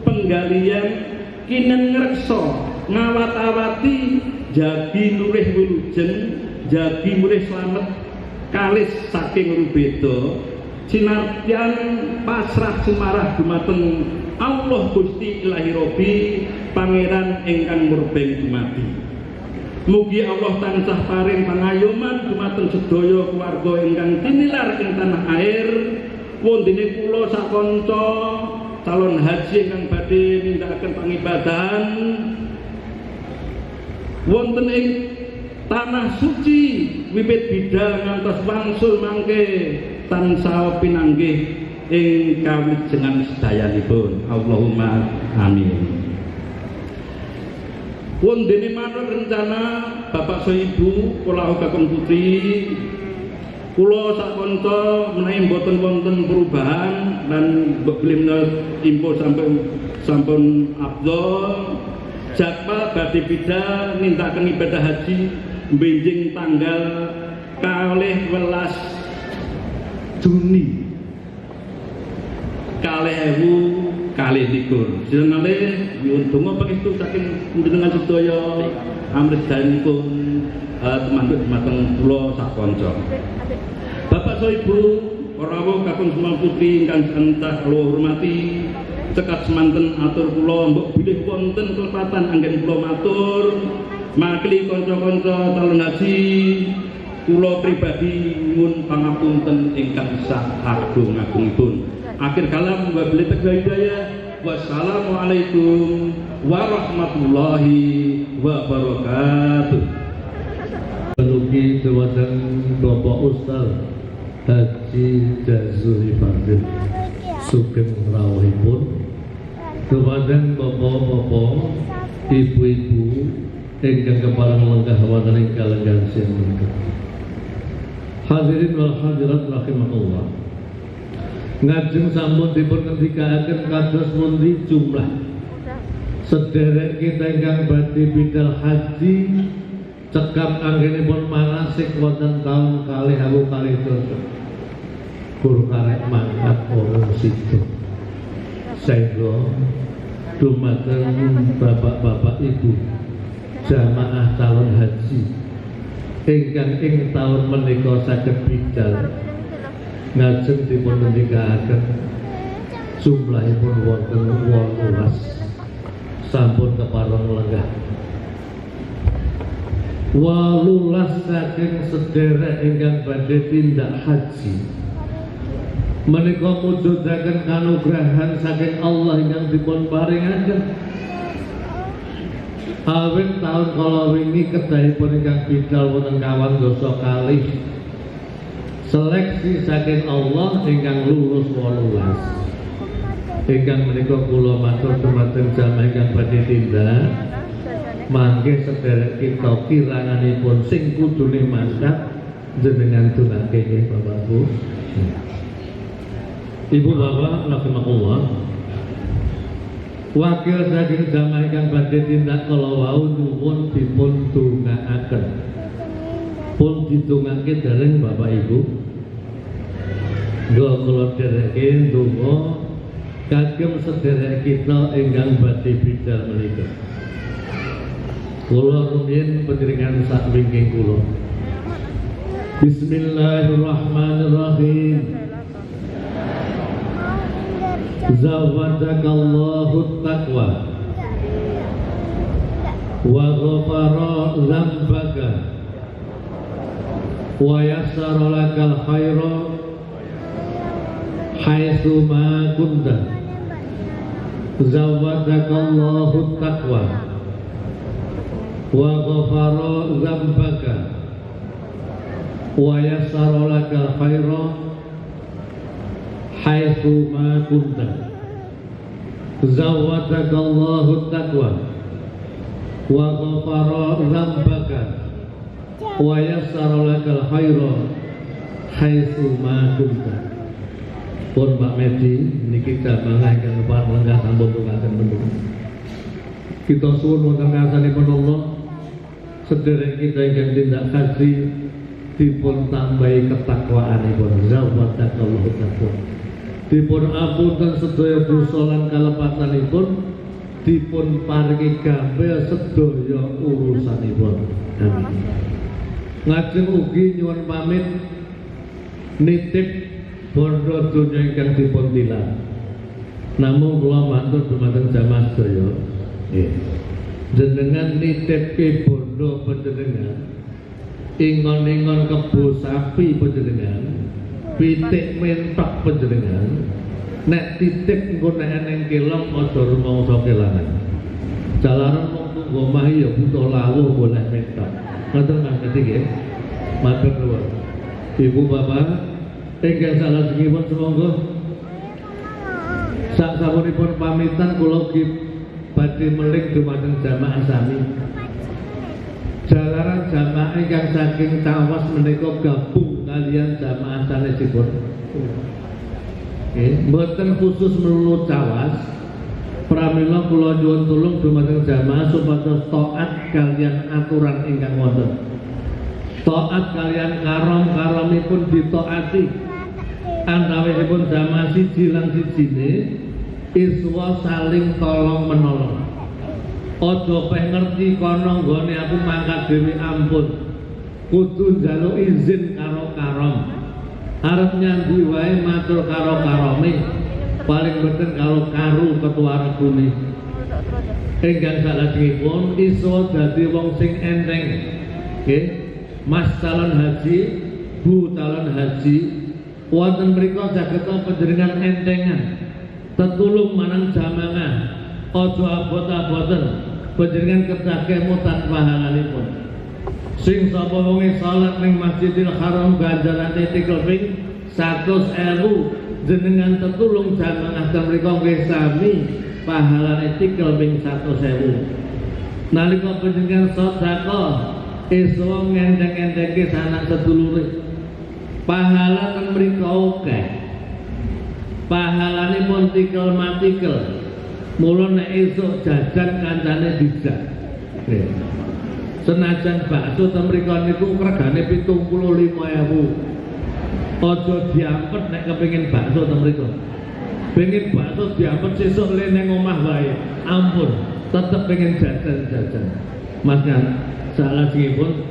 penggalian kinen ngreksa ngawat-awati jagi nurih wilujeng jagi murih slamet kalis saking rubeda sinartian pasrah sumarah dumateng Allah Gusti Ilahi Robbi Pangeran ingkang murbeng dumadi. Mugi Allah tansah paring pangayoman dumateng sedaya keluarga ingkang tinilar ing tanah air wondene kula sakanca calon haji ingkang badhe nindakaken pangibadahan wonten ing tanah suci wiwit bidal ngantos wangsul mangke tansah pinanggih ing kawijengan sedayanipun. Allahumma amin. Wondene manut rencana Bapak Soibu kula kakung putri kula sakanca menawi boten wonten perubahan lan belimna info sampun abdol jadwal badhe bidal nindakaken ibadah haji benjing tanggal 12 Juni 2023. Jenenge nyuwun donga pangestu saking panjenengan sedaya amres danipun teman-teman kula sakanca. Bapak Soibu para rawuh kakung semua putri ingkang santah kula hormati, cekat semanten atur kula mbok bilih wonten kelepatan anggen kula matur makili kanca-kanca calon haji kula pribadi nyuwun pangapunten ingkang sagung-agungipun. Akhir kalam wabillahi taufiq hidayah. Wassalamualaikum warahmatullahi wabarakatuh. Menuki kewadan Bapak Ustaz Haji Jazuli Fadil sugeng rawuhipun, kewadan bapak-bapak, ibu-ibu ingkang kepareng lenggah wonten ing kalenggan menika. Hadirin wal hadirat rahimakumullah. Ngajeng sampun dipun ngendikaaken kados pundi jumlah sederek kita ingkang badhe bidal haji cekap anggenipun manasik wonten taun 2023. Kur karek mangkat orang situ. Saengga dumateng bapak-bapak ibu jamaah calon haji ingkang ing taun menika saged bidal ngajeng dipun ngendikaaken jumlahipun wonten 18 sampun kepareng lenggah 18 saking sederek ingkang badhe tindak haji menika mujudaken kanugrahan saking Allah ingkang dipun paringaken. Awit taun kala wingi kedahipun ingkang bidal wonten kawan dosa kalih seleksi saking Allah ingkang lulus 18. Ingkang menika kula matur dumateng jamaah ingkang badhe tindak mangke sederek kita kiranganipun sing kudune mangkat jenengan dunake nggih Bapak Bu. Ibu bapak rahimakumullah. Wakil saking jamaah ingkang badhe tindak kala wau nyuwun dipun dongaaken. Pun didongake dereng Bapak Ibu. Nggo kula dereke ndonga kagem sederek kita ingkang badhe bidal menika. Kula rumiyin panjenengan sak wingking kula. Bismillahirrahmanirrahim. Zawadakallahu taqwa wa ghafara dzambaka wa yassara lakal khaira haitsu ma kunta. Zawadakallahu taqwa wa ghafara dzambaka wa yassara lakal khaira haitsu ma kunta. Zawadakallahu taqwa wa ghafara dzambaka wa yassara lakal khaira haitsu ma kunta. Pun Pak Medi niki jamaah ingkang kepareng lenggah sampun tunggaken mendung. Kita suwun wonten ngarsanipun Allah sederek kita ingkang tindak haji dipun tambahi ketakwaanipun. Zawadakallahu taqwa. Dipun apunten sedaya dosa lan kalepatanipun, dipun paringi gambel sedaya urusanipun. Amin. Ngajeng ugi nyuwun pamit nitip bondo donya ingkang dipun tilar. Namung kula matur dumateng jamaah sedaya. Nggih. Jenengan nitipke bondo panjenengan ingon-ingon kebo sapi panjenengan. Pitik mentok panjenengan nek titip engko nek eneng kelong aja rumangsa kelangan. Jalaran wong tunggu omah ya butuh lawuh boleh mentok. Ngoten nggih nggih. Matur nuwun. Ibu bapak ingkang salajengipun semonggo sak sapunipun pamitan kula ugi badhe meling dumateng jamaah sami. Jalaran jamaah ingkang saking Tawas menika gabung kalian jamaah sanesipun. Mboten khusus melulu Tawas. Pramila kula nyuwun tulung dumateng jamaah supados taat kalian aturan ingkang wonten. Taat kalian karom-karomipun ditaati. Antawisipun jamaah siji lan sijine iswa saling tolong menolong. Aja peh ngerti kono nggone aku mangkat dhewe ampun. Kudu njaluk izin karo karom. arep nyandi wae matur karo karome, paling penting karo karu ketua regune. Ingkang salajengipun iso dadi wong sing enteng. Nggih, Mas calon haji, Bu calon haji, wonten mriku saged panjenengan entengan tetulung manang jamaah. Aja abot-aboten panjenengan kedah kemutan pahalanipun. Sing sapa wong salat ning Masjidil Haram ganjarane tikel ping 100.000 jenengan tetulung jamaah ten mriku nggih sami pahalane tikel ping 100.000. Nalika panjenengan sedekah iso ngendeng-endenge sanak sedulure. Pahala ten mriku akeh. Pahalane pun tikel-matikel. Mula nek esuk jajan kancane dijak. Senajan bakso ten mriku niku regane 75.000. Aja diampet nek kepengin bakso ten mriku. Pengen bakso diampet sesuk le ning omah wae. Ampun, tetep pengen jajan-jajan. Mas kan salajengipun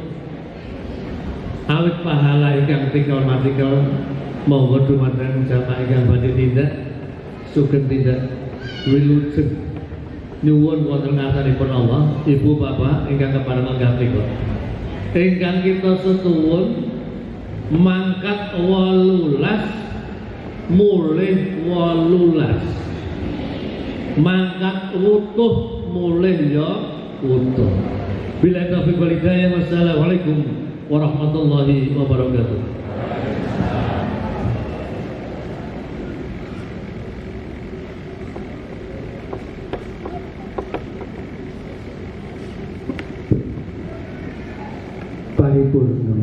awit pahala ingkang tikel-matikel monggo dumateng jamaah ingkang badhe tindak sugeng tindak wilujeng nyuwun wonten ngarsanipun Allah, Ibu Bapak ingkang keparengan ngapunten. Ingkang kita setuwun mangkat 18 mulih 18. Mangkat utuh mulih ya utuh. Bila taufiq wal hidayah. Wassalamualaikum warahmatullahi wabarakatuh. Paripurna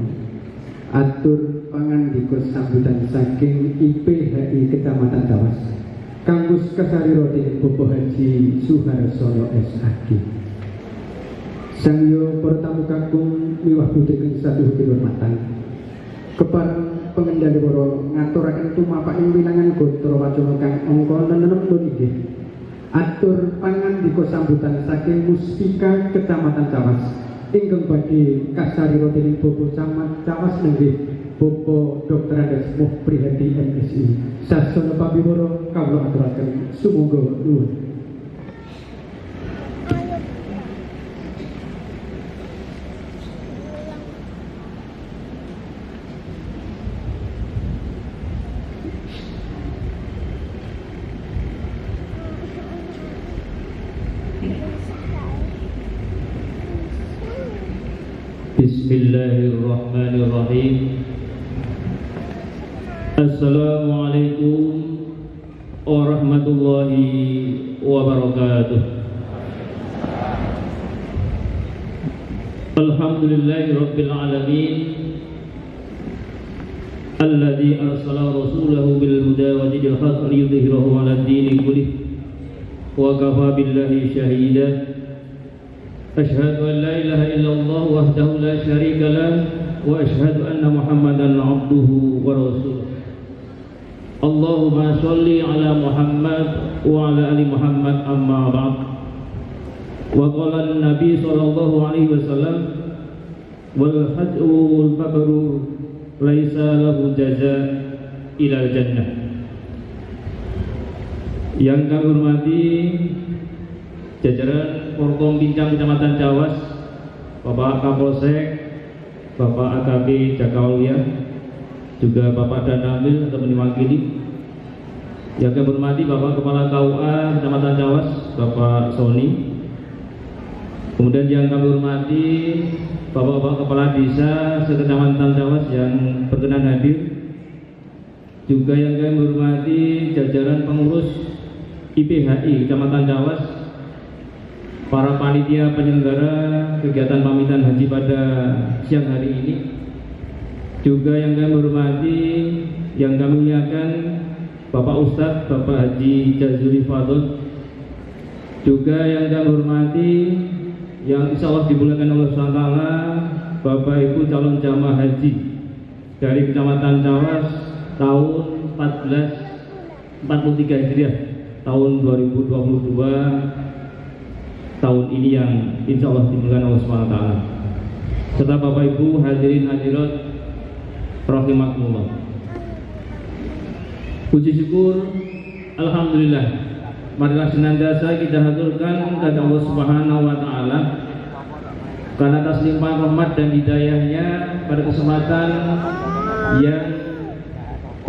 atur pangandika sambutan saking IPHI Kecamatan Tawas kanggus kesariro dening Bapak Haji Suharsono SAG. Sangyo pertamu kakung miwah budi kang saduh kehormatan kepareng pengendali waro ngaturaken tumapaking wilangan gotra wacana kang angka 66 inggih atur pangandika sambutan saking Muspika Kecamatan Tawas ingkang badhe kasariro dening Bapak Camat Tawas nenggih Bapak Dr. Andes Muprihadi MSI. Sasana pabiwara kawula aturaken sumangga nuwun. Bismillahirrahmanirrahim. Assalamualaikum warahmatullahi wabarakatuh. Alhamdulillahi rabbil alamin alladzi arsala rasulahu bil huda wa dinil haqq liyudhhirahu 'ala ad-dini kullih wa kafa billahi shahida. أشهد أن لا إله إلا الله وحده لا شريك له وأشهد أن محمدا عبده ورسوله. اللهم صل على محمد وعلى آل محمد أما بعد. وقال النبي صلى الله عليه وسلم والحج المبرور ليس له جزاء إلى الجنة. Yang kami hormati jajaran Forkom Bincang Kecamatan Tawas, Bapak Kapolsek, Bapak AKP Jakawalya, juga Bapak Danamil atau mewakili. Yang kami hormati Bapak Kepala KUA Kecamatan Tawas, Bapak Sony. Kemudian yang kami hormati Bapak-bapak Kepala Desa Sekecamatan Tawas yang berkenan hadir. Juga yang kami hormati jajaran pengurus IPHI Kecamatan Tawas, para panitia penyelenggara kegiatan pamitan haji pada siang hari ini. Juga yang kami hormati, yang kami muliakan Bapak Ustadz, Bapak Haji Jazuli Fadl. Juga yang kami hormati, yang insya Allah dimuliakan oleh Allah SWT, Bapak Ibu calon jamaah haji dari Kecamatan Tawas tahun 1443 Hijriah, tahun 2022 tahun ini yang insya Allah dimuliakan Allah SWT, serta Bapak Ibu hadirin hadirat rahimakumullah. Puji syukur, alhamdulillah. Marilah senantiasa kita haturkan kepada Allah Subhanahu wa taala karena atas limpahan rahmat dan hidayahnya pada kesempatan yang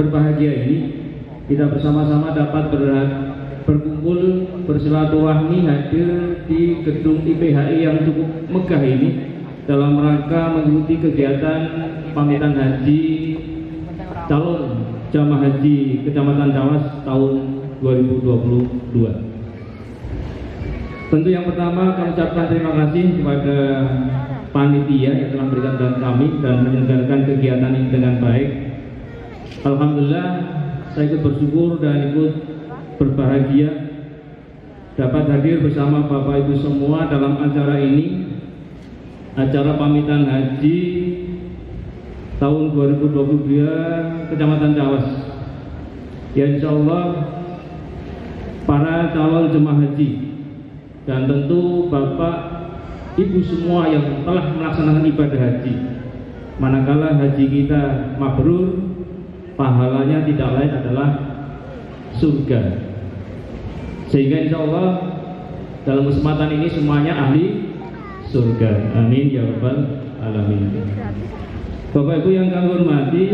berbahagia ini kita bersama-sama dapat berkumpul bersilaturahmi hadir di gedung IPHI yang cukup megah ini dalam rangka mengikuti kegiatan pamitan haji calon jamaah haji Kecamatan Cawas tahun 2022. Tentu yang pertama kami ucapkan terima kasih kepada panitia yang telah memberikan bantuan kami dan menyelenggarakan kegiatan ini dengan baik. Alhamdulillah saya ikut bersyukur dan ikut berbahagia dapat hadir bersama Bapak Ibu semua dalam acara ini, acara pamitan haji tahun 2022 Kecamatan Cawas. Ya insya Allah para calon jemaah haji dan tentu Bapak Ibu semua yang telah melaksanakan ibadah haji, manakala haji kita mabrur, pahalanya tidak lain adalah surga. Sehingga insya Allah dalam kesempatan ini semuanya ahli surga. Amin ya rabbal alamin. Bapak Ibu yang kami hormati,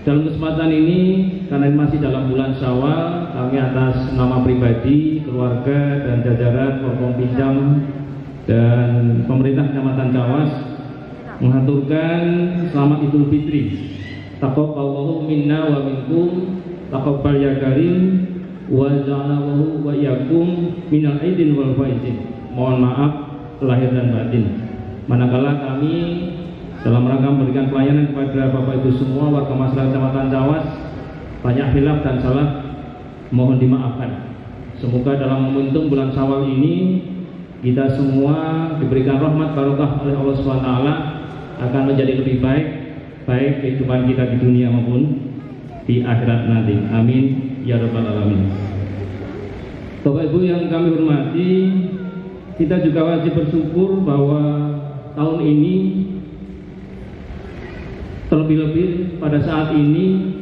dalam kesempatan ini karena masih dalam bulan Syawal, kami atas nama pribadi, keluarga dan jajaran Korpom Pinjam dan pemerintah Kecamatan Cawas mengaturkan selamat Idul Fitri. Taqabbalallahu minna wa minkum, taqabbal ya karim, wa ja'alahu wa iyyakum minal aidin wal faizin. Mohon maaf lahir dan batin. Manakala kami dalam rangka memberikan pelayanan kepada Bapak Ibu semua warga masyarakat Kecamatan Cawas banyak khilaf dan salah, mohon dimaafkan. Semoga dalam momentum bulan Syawal ini kita semua diberikan rahmat barokah oleh Allah SWT akan menjadi lebih baik kehidupan kita di dunia maupun di akhirat nanti. Amin ya rabbal alamin. Bapak Ibu yang kami hormati, kita juga wajib bersyukur bahwa tahun ini terlebih-lebih pada saat ini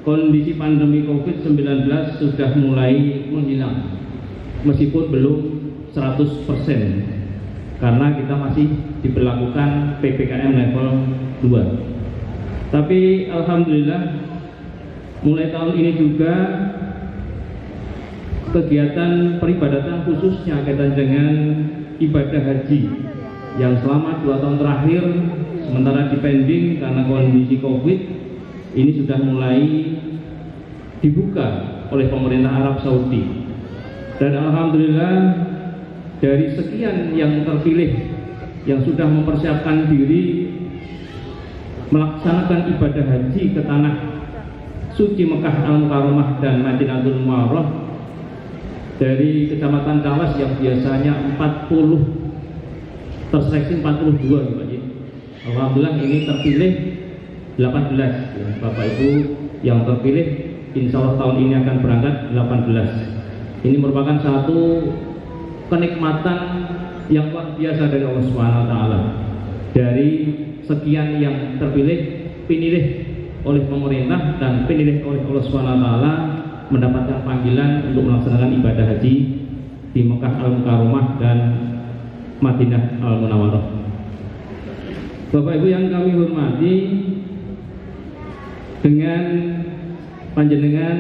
kondisi pandemi COVID-19 sudah mulai menghilang, meskipun belum 100%, karena kita masih diberlakukan PPKM level 2. Tapi alhamdulillah mulai tahun ini juga kegiatan peribadatan khususnya kaitan dengan ibadah haji yang selama 2 tahun terakhir sementara dipending karena kondisi COVID ini sudah mulai dibuka oleh pemerintah Arab Saudi. Dan alhamdulillah dari sekian yang terpilih yang sudah mempersiapkan diri melaksanakan ibadah haji ke tanah suci Mekah Al-Mukarramah dan Madinatul Munawwarah dari Kecamatan Cawas yang biasanya 40 terseleksi 42 Pak Ji. Alhamdulillah ini terpilih 18 ya, Bapak Ibu yang terpilih insya Allah tahun ini akan berangkat 18. Ini merupakan satu kenikmatan yang luar biasa dari Allah SWT. Dari sekian yang terpilih, pinilih oleh pemerintah dan pinilih oleh Allah SWT mendapatkan panggilan untuk melaksanakan ibadah haji di Mekah Al-Mukarramah dan Madinah Al-Munawwarah. Bapak Ibu yang kami hormati, dengan panjenengan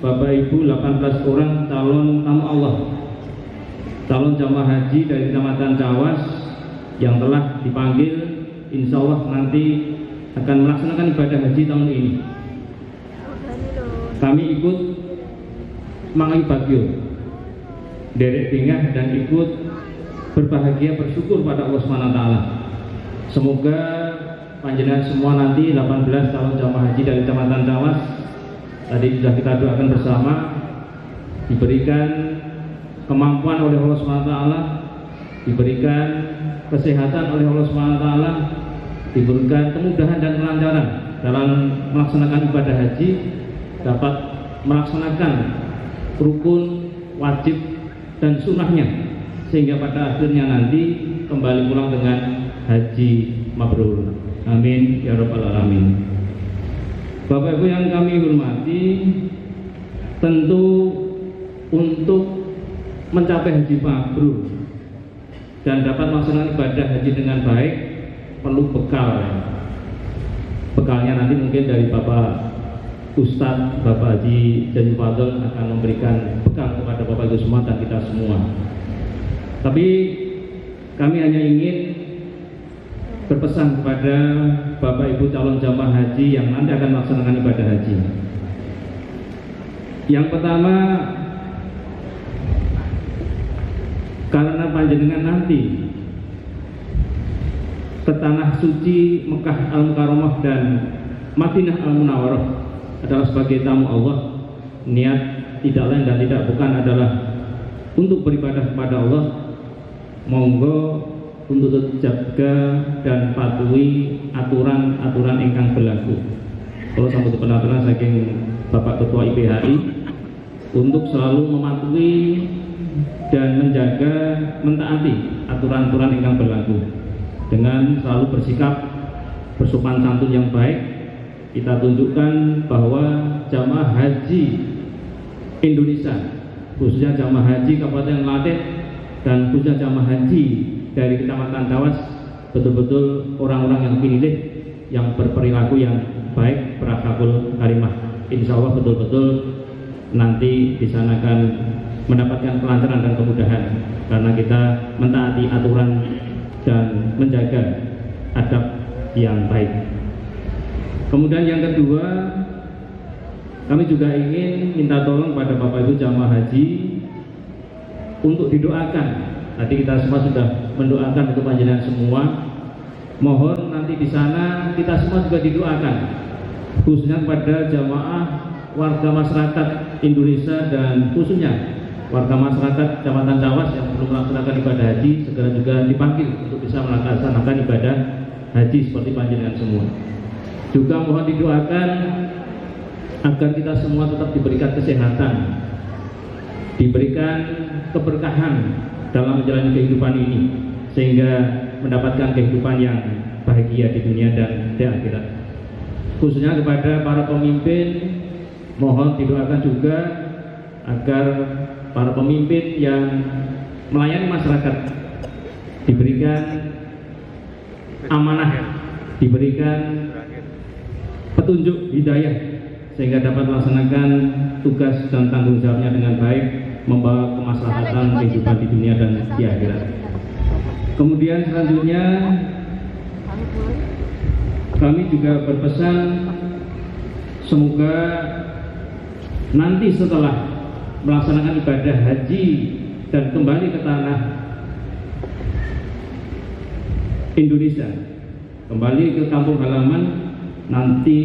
Bapak Ibu 18 orang calon tamu Allah, calon jamaah haji dari Kecamatan Cawas yang telah dipanggil, insya Allah nanti akan melaksanakan ibadah haji tahun ini. Kami ikut mangai bagyo, derek tingah dan ikut berbahagia bersyukur pada Allah SWT. Semoga panjenengan semua nanti 18 calon jamaah haji dari Kecamatan Cawas tadi sudah kita doakan bersama diberikan kemampuan oleh Allah SWT, diberikan kesehatan oleh Allah SWT, diberikan kemudahan dan kelancaran dalam melaksanakan ibadah haji, dapat melaksanakan rukun, wajib dan sunnahnya, sehingga pada akhirnya nanti kembali pulang dengan haji mabrur. Amin ya rabbal alamin. Bapak Ibu yang kami hormati, tentu untuk mencapai haji mabrur dan dapat melaksanakan ibadah haji dengan baik perlu bekal. Bekalnya nanti mungkin dari Bapak Ustadz, Bapak Haji Jazil Fadl akan memberikan bekal kepada Bapak Ibu semua dan kita semua. Tapi kami hanya ingin berpesan kepada Bapak Ibu calon jamaah haji yang nanti akan melaksanakan ibadah haji. Yang pertama, karena panjenengan nanti ke tanah suci Mekah Al-Mukarramah dan Madinah Al-Munawwarah adalah sebagai tamu Allah, niat tidak lain dan tidak bukan adalah untuk beribadah kepada Allah. Monggo untuk tetap jaga dan patuhi aturan-aturan ingkang berlaku. Kalau sampai penaturan saking Bapak Ketua IPHI untuk selalu mematuhi dan menjaga, mentaati aturan-aturan ingkang berlaku dengan selalu bersikap bersopan santun yang baik. Kita tunjukkan bahwa jamaah haji Indonesia, khususnya jamaah haji Kabupaten Klaten dan khususnya jamaah haji dari Kecamatan Tawas, betul-betul orang-orang yang pinilih, yang berperilaku yang baik, berakhlakul karimah. Insya Allah betul-betul nanti di sana akan mendapatkan kelancaran dan kemudahan karena kita mentaati aturan dan menjaga adab yang baik. Kemudian yang kedua, kami juga ingin minta tolong pada Bapak Ibu jamaah haji untuk didoakan. Tadi kita semua sudah mendoakan untuk panjenengan semua. Mohon nanti di sana kita semua juga didoakan, khususnya kepada jamaah warga masyarakat Indonesia dan khususnya warga masyarakat Kecamatan Tawas yang belum melaksanakan ibadah haji, segera juga dipanggil untuk bisa melaksanakan ibadah haji seperti panjenengan semua. Juga mohon didoakan agar kita semua tetap diberikan kesehatan, diberikan keberkahan dalam menjalani kehidupan ini, sehingga mendapatkan kehidupan yang bahagia di dunia dan di akhirat. Khususnya kepada para pemimpin, mohon didoakan juga agar para pemimpin yang melayani masyarakat diberikan amanah, diberikan petunjuk hidayah sehingga dapat melaksanakan tugas dan tanggung jawabnya dengan baik, membawa kemaslahatan kehidupan di dunia dan di akhirat. Kemudian selanjutnya kami juga berpesan semoga nanti setelah melaksanakan ibadah haji dan kembali ke tanah Indonesia, kembali ke kampung halaman, nanti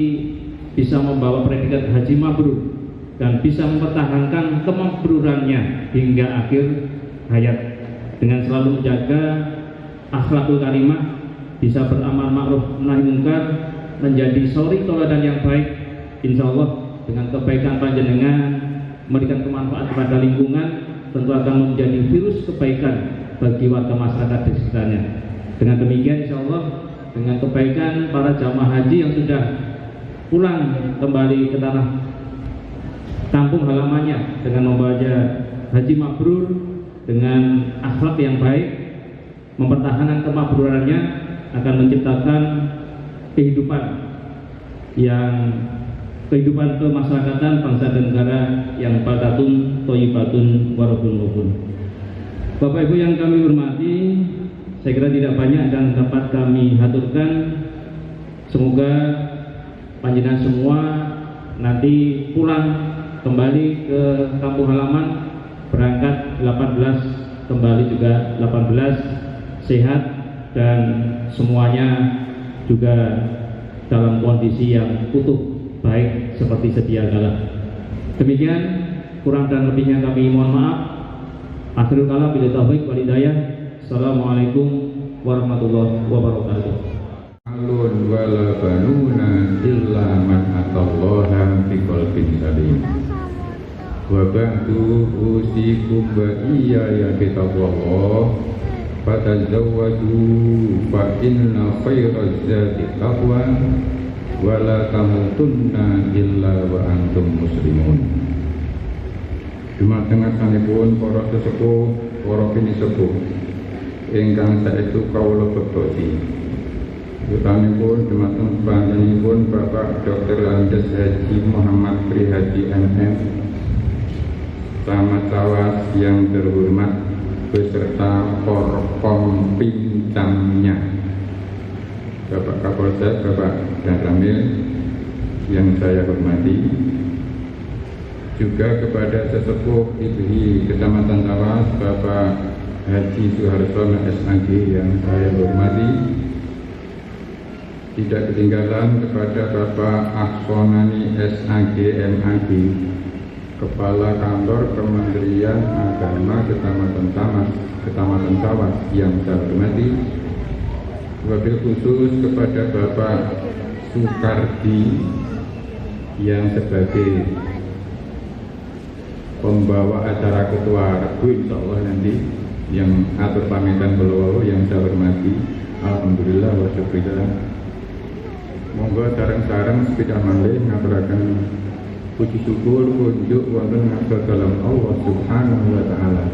bisa membawa predikat haji mabrur dan bisa mempertahankan kemabrurannya hingga akhir hayat dengan selalu menjaga akhlakul karimah, bisa beramal ma'ruf nahi mungkar, menjadi suri tauladan yang baik. Insya Allah dengan kebaikan panjenengan memberikan kemanfaat kepada lingkungan, tentu akan menjadi virus kebaikan bagi warga masyarakat di sekitarnya. Dengan demikian insya Allah dengan kebaikan para jamaah haji yang sudah pulang kembali ke tanah kampung halamannya dengan membawa haji mabrur dengan akhlak yang baik, mempertahankan kemabrurannya, akan menciptakan kehidupan kemasyarakatan bangsa dan negara yang baldatun thayyibatun warabun ghafur. Bapak Ibu yang kami hormati, saya kira tidak banyak yang dapat kami haturkan. Semoga panjenengan semua nanti pulang kembali ke kampung halaman, berangkat 18 kembali juga 18 sehat dan semuanya juga dalam kondisi yang utuh baik seperti sedia kala. Demikian, kurang dan lebihnya kami mohon maaf. Akhirul kalam billahi taufiq wal hidayah. Assalamualaikum warahmatullahi wabarakatuh. Alun wala banuna illa man atallaha biqalbin salim. Wa ba'du usikum wa iyaya bitaqwallah fatazawwaju fa inna khairaz zadi taqwa wala tamutunna illa wa antum muslimun. Dumateng sanipun para sesepuh, para kini sepuh ingkang saestu kawula bekti. Utamipun dumateng panjenenganipun Bapak Dr. Andes Haji Muhammad Prihaji MM, Camat Tawas yang terhormat beserta Forkom Pincangnya, Bapak Kapolsek, Bapak Ramil yang saya hormati, juga kepada sesepuh IPI Kecamatan Tawas Bapak Haji Suharsono SAG yang saya hormati, tidak ketinggalan kepada Bapak Aksonani SAG MAG, Kepala Kantor Kementerian Agama Kecamatan Tawas yang saya hormati, wabil khusus kepada Bapak Sukardi yang sebagai pembawa acara ketua Rebu insyaallah nanti, yang atur pamitan beliau yang saya hormati. Alhamdulillah wa syukurillah. Monggo sareng-sareng sepeda malih ngaturaken puji syukur kunjuk wonten ngatur dalam Allah Subhanahu wa taala.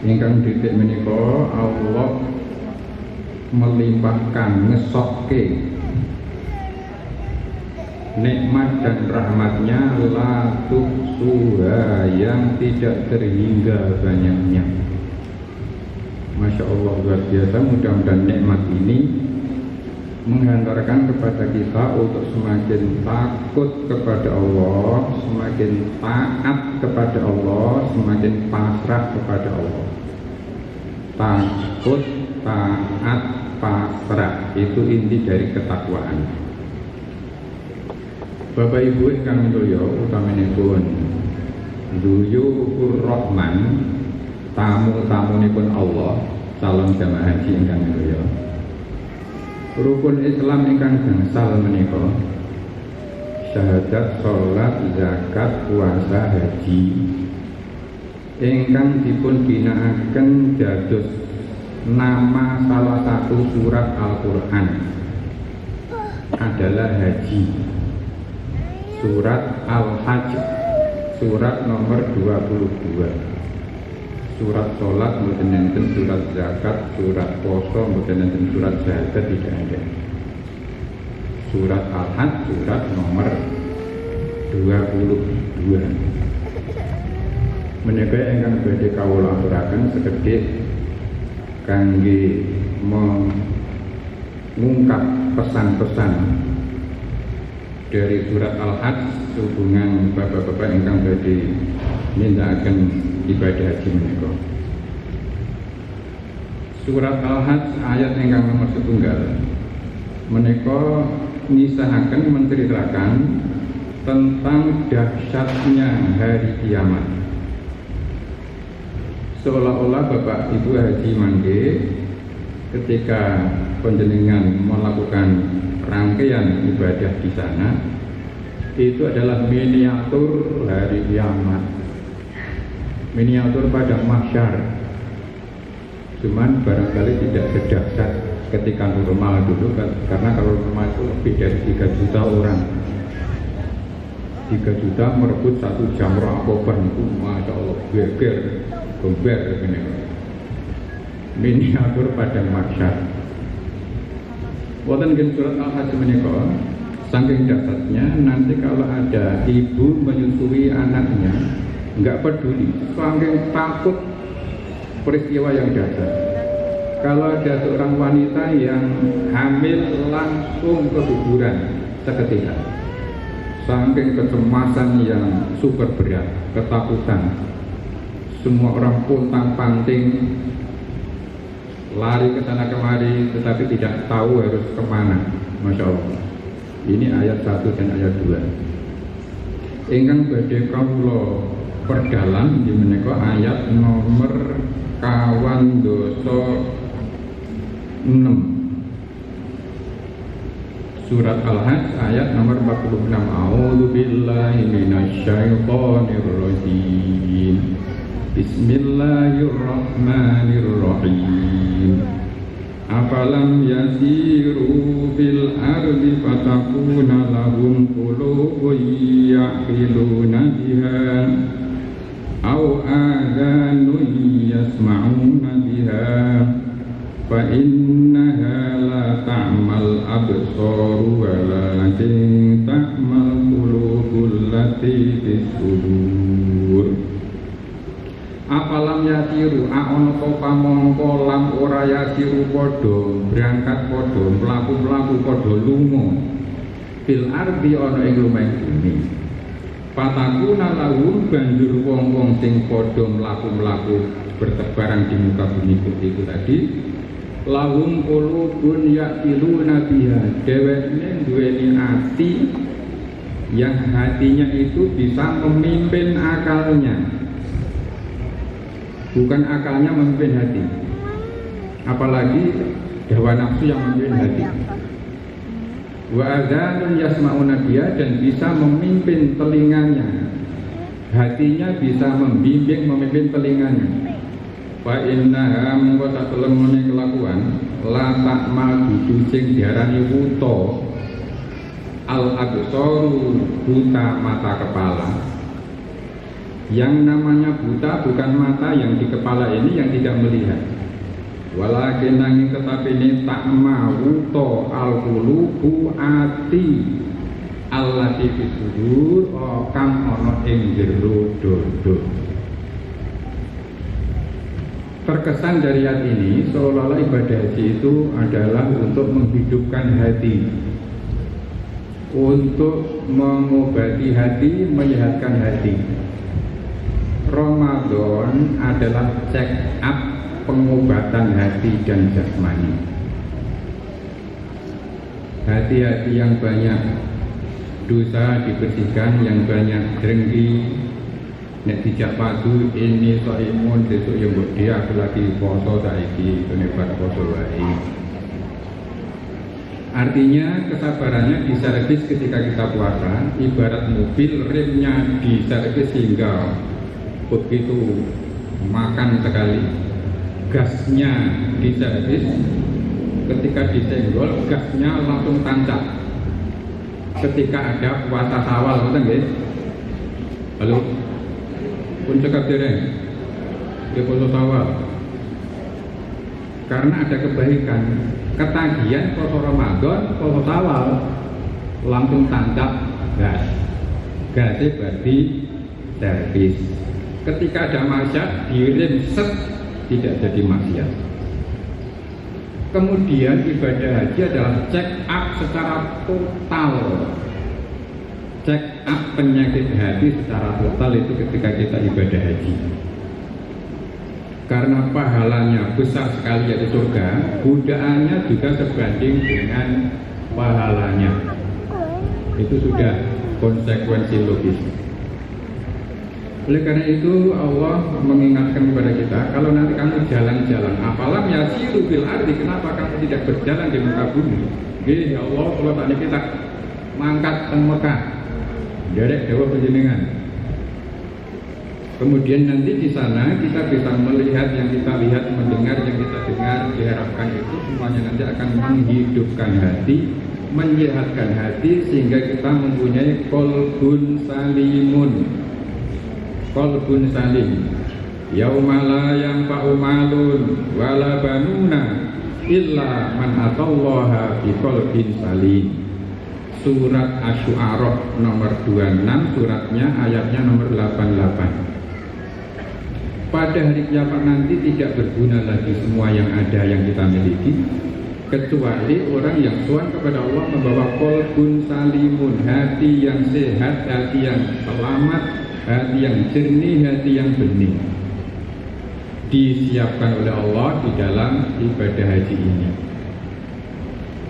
Ingkang titik menika Allah melimpahkan ngesokke nikmat dan rahmatnya la tuhsuha yang tidak terhingga banyaknya. Masya Allah luar biasa. Mudah-mudahan nikmat ini menghantarkan kepada kita untuk semakin takut kepada Allah, semakin taat kepada Allah, semakin pasrah kepada Allah. Takut, taat, pasrah itu inti dari ketakwaan. Bapak Ibu ingkang mulya, utaminipun Duyufur Rahman, tamu-tamunipun Allah, calon jamaah haji ingkang mulya. Rukun Islam ingkang gangsal menika syahadat, salat, zakat, puasa, haji ingkang dipun ginakaken dados nama salah satu surat Al-Qur'an adalah haji. Surat Al-Hajj, surat nomor 22. Surat sholat mboten enten, surat zakat, surat poso mboten enten, surat syahadat tidak ada. Surat Al-Hajj surat nomor 22. Menika ingkang badhe kawula aturaken sekedhik kangge mengungkap pesan-pesan dari surat Al-Hajj hubungan bapak-bapak ingkang badhe nindakaken ibadah haji menika. Surat Al-Hajj ayat ingkang nomor 1 menika ngisahaken menceritakan tentang dahsyatnya hari kiamat. Seolah-olah Bapak Ibu haji mangke ketika panjenengan melakukan rangkaian ibadah di sana itu adalah miniatur hari kiamat, miniatur pada mahsyar. Cuman barangkali tidak sedahsyat ketika normal dulu, karena kalau normal itu lebih dari 3 juta orang. 3 juta merebut 1 jamrah Aqabah itu, masya Allah, geger, gomber begini. Miniatur pada mahsyar. Wonten ing surat Al-Hajj menika saking dahsyatnya, nanti kalau ada ibu menyusui anaknya enggak peduli, saking takut peristiwa yang dahsyat. Kalau ada seorang wanita yang hamil langsung keguguran seketika, saking kecemasan yang super berat, ketakutan, semua orang pontang-panting lari ke sana kemari, tetapi tidak tahu harus kemana. Masya Allah. Ini ayat 1 dan ayat 2. Ingkang badhe kawula perdalam di menika ayat nomor 26. Surat Al-Hajj ayat nomor 46. A'udzu billahi minasyaitonir rajim. Bismillahirrahmanirrahim. Afalam yasiru fil ardi fatakuna lahum qulubun ya'qiluna biha aw adhanun yasma'una biha fa innaha la ta'mal absar walakin ta'mal qulubul lati fis sudur. Apalam yasiru aono topa mongko lam ora yasiru podo berangkat podo mlaku-mlaku podo lunga fil ardi ana ing lumeh bumi patakuna lahum banjur wong-wong sing podo mlaku-mlaku bertebaran di muka bumi itu tadi lahum qulubun yaqiluna biha dheweke duweni ati yang hatinya itu bisa memimpin akalnya. Bukan akalnya memimpin hati, apalagi hawa nafsu yang memimpin hati. Wa adzanun yasma'una biha dan bisa memimpin telinganya, hatinya bisa membimbing memimpin telinganya. Fa innaha mengko sak telemene kelakuan la ta'mal dudu sing diarani wuta al absaru buta mata kepala. Yang namanya buta bukan mata yang di kepala ini yang tidak melihat. Walakin nanging tetapi ini tak mawuto al-qulubu ati allati fi sudur kang ana ing jero dodo. Terkesan dari ayat ini seolah-olah ibadah haji itu adalah untuk menghidupkan hati, untuk mengobati hati, menyehatkan hati. Ramadan adalah check up pengobatan hati dan jasmani. Hati-hati yang banyak dosa dibersihkan, yang banyak drengki, nek dijak padu ini soimun besok yang dia aku lagi poso saiki penebat poso wae. Artinya kesabarannya diservis ketika kita puasa, ibarat mobil remnya diservis sehingga begitu makan sekali gasnya diservis, ketika disenggol gasnya langsung tancap. Ketika ada puasa Syawal, betul nggih? Halo, pun cekap dereng di puasa Syawal, karena ada kebaikan. Ketagihan puasa Ramadan, puasa Syawal langsung tancap gasnya berarti servis. Ketika ada maksiat direm set, tidak jadi maksiat. Kemudian ibadah haji adalah check up secara total. Check up penyakit hati secara total itu ketika kita ibadah haji. Karena pahalanya besar sekali yaitu surga, godaannya juga sebanding dengan pahalanya. Itu sudah konsekuensi logis. Oleh karena itu Allah mengingatkan kepada kita, kalau nanti kamu jalan-jalan, apalam yasiru fil ardi, kenapa kamu tidak berjalan di muka bumi? Ya Allah, kalau tadi kita mangkat ke Mekah, derek dewa penjenengan. Kemudian nanti di sana kita bisa melihat yang kita lihat, mendengar yang kita dengar, diharapkan itu semuanya nanti akan menghidupkan hati, menyehatkan hati sehingga kita mempunyai qalbun salimun. Qalbun salim yauma la yanfa'u malun wala banuna illa man atallaha bi qalbin salim. Surat Asy-Syu'ara nomor 26, suratnya ayatnya nomor 88. Pada hari kiamat nanti tidak berguna lagi semua yang ada yang kita miliki, kecuali orang yang sowan kepada Allah membawa qalbun salimun, hati yang sehat, hati yang selamat, hati yang jernih, hati yang bening, disiapkan oleh Allah di dalam ibadah haji ini.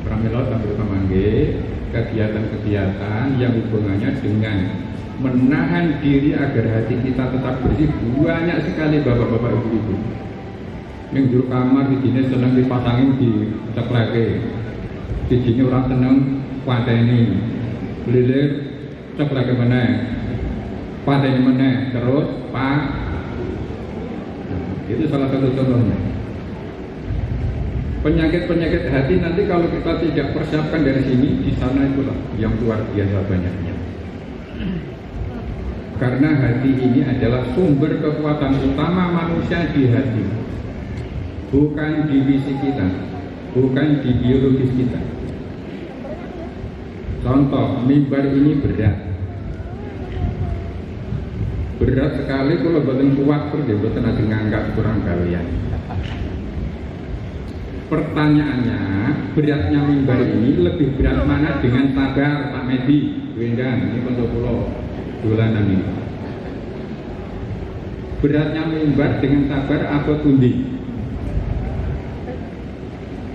Pramila sambil pemangge kegiatan-kegiatan yang hubungannya dengan menahan diri agar hati kita tetap bersih banyak sekali bapak-bapak ibu-ibu. Ning jero kamar dijine seneng dipasangin di cekleke, dijine ora seneng pateni, lilir cekleke meneh, pateni meneh, terus pak. Itu salah satu contohnya. Penyakit-penyakit hati nanti kalau kita tidak persiapkan dari sini, di sana itulah yang luar biasa banyaknya. Karena hati ini adalah sumber kekuatan utama manusia di hati, bukan di fisik kita, bukan di biologis kita. Contoh, mimbar ini berat sekali kalau boten kuat terus ya boten ada ngangkat kurang kalian. Pertanyaannya, beratnya mimbar ini lebih berat mana dengan sabar Pak Medi, Wendan, ini konco kula dolanan ini. Beratnya mimbar dengan sabar apa pundi?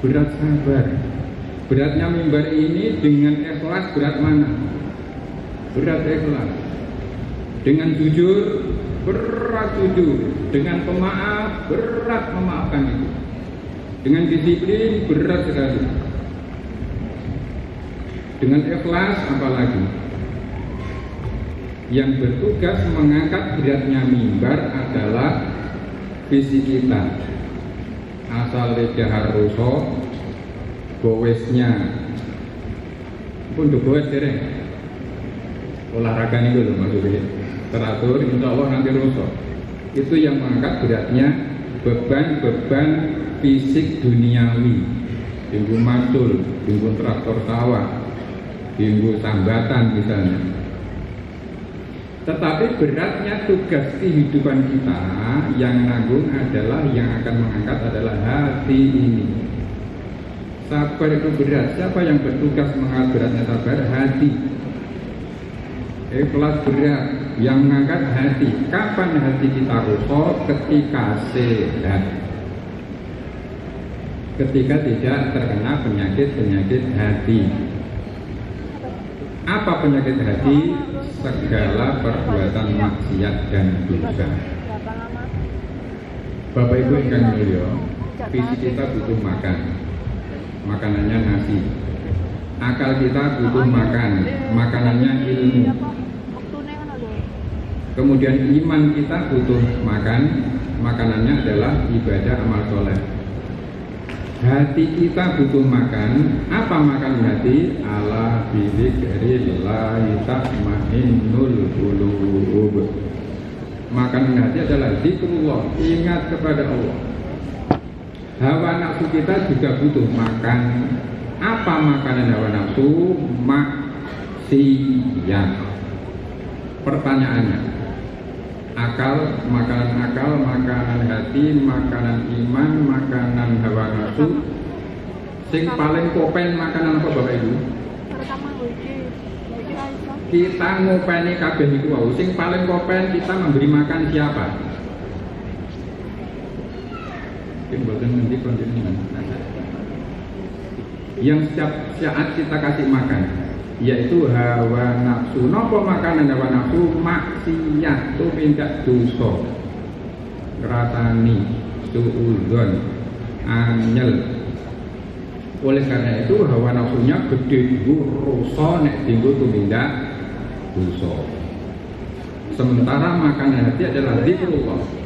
Berat sabar. Beratnya mimbar ini dengan ikhlas berat mana? Berat ikhlas. Dengan jujur, berat jujur. Dengan pemaaf, berat memaafkan itu. Dengan disiplin, berat sekali. Dengan ikhlas apalagi. Yang bertugas mengangkat beratnya mimbar adalah fisik kita. Asal dahar ruso, gowesnya pun gowes dereng. Olahraga ini dulu maksudnya. Teratur, insya Allah nanti ruso. Itu yang mengangkat beratnya beban-beban fisik duniawi, tinggu matul, tinggu traktor sawah, tinggu tambatan misalnya. Tetapi beratnya tugas kehidupan kita yang nanggung adalah, yang akan mengangkat adalah hati ini. Sabar itu berat. Siapa yang bertugas mengangkat beratnya sabar? Hati. Ikhlas berat. Yang mengangkat hati. Kapan hati kita rusak? Ketika sehat. Ketika tidak terkena penyakit-penyakit hati. Apa penyakit hati? Segala perbuatan maksiat dan dosa. Bapak Ibu yang mulia, fisik kita butuh makan. Makanannya nasi. Akal kita butuh makan. Makanannya ilmu. Kemudian iman kita butuh makan. Makanannya adalah ibadah amal soleh. Hati kita butuh makan. Apa makan hati? Ala bidzikrillahi tatmainnul qulub. Makan hati adalah zikrullah, ingat kepada Allah. Hawa nafsu kita juga butuh makan. Apa makanan hawa nafsu? Maksiat. Pertanyaannya, makanan hati, makanan iman, makanan hawa nafsu. Sing paling kopen makanan apa Bapak Ibu? Kita ngopeni kabeh niku wau. Sing paling kopen kita memberi makan siapa? Yang setiap saat kita kasih makan, yaitu hawa nafsu. Napa makanan hawa nafsu? Maksiat, tumindak dosa, ngrasani, suudzon, anyel. Oleh karena itu hawa nafsunya gede, rusak nek dinggo tumindak dosa. Sementara makanan hati adalah zikrullah.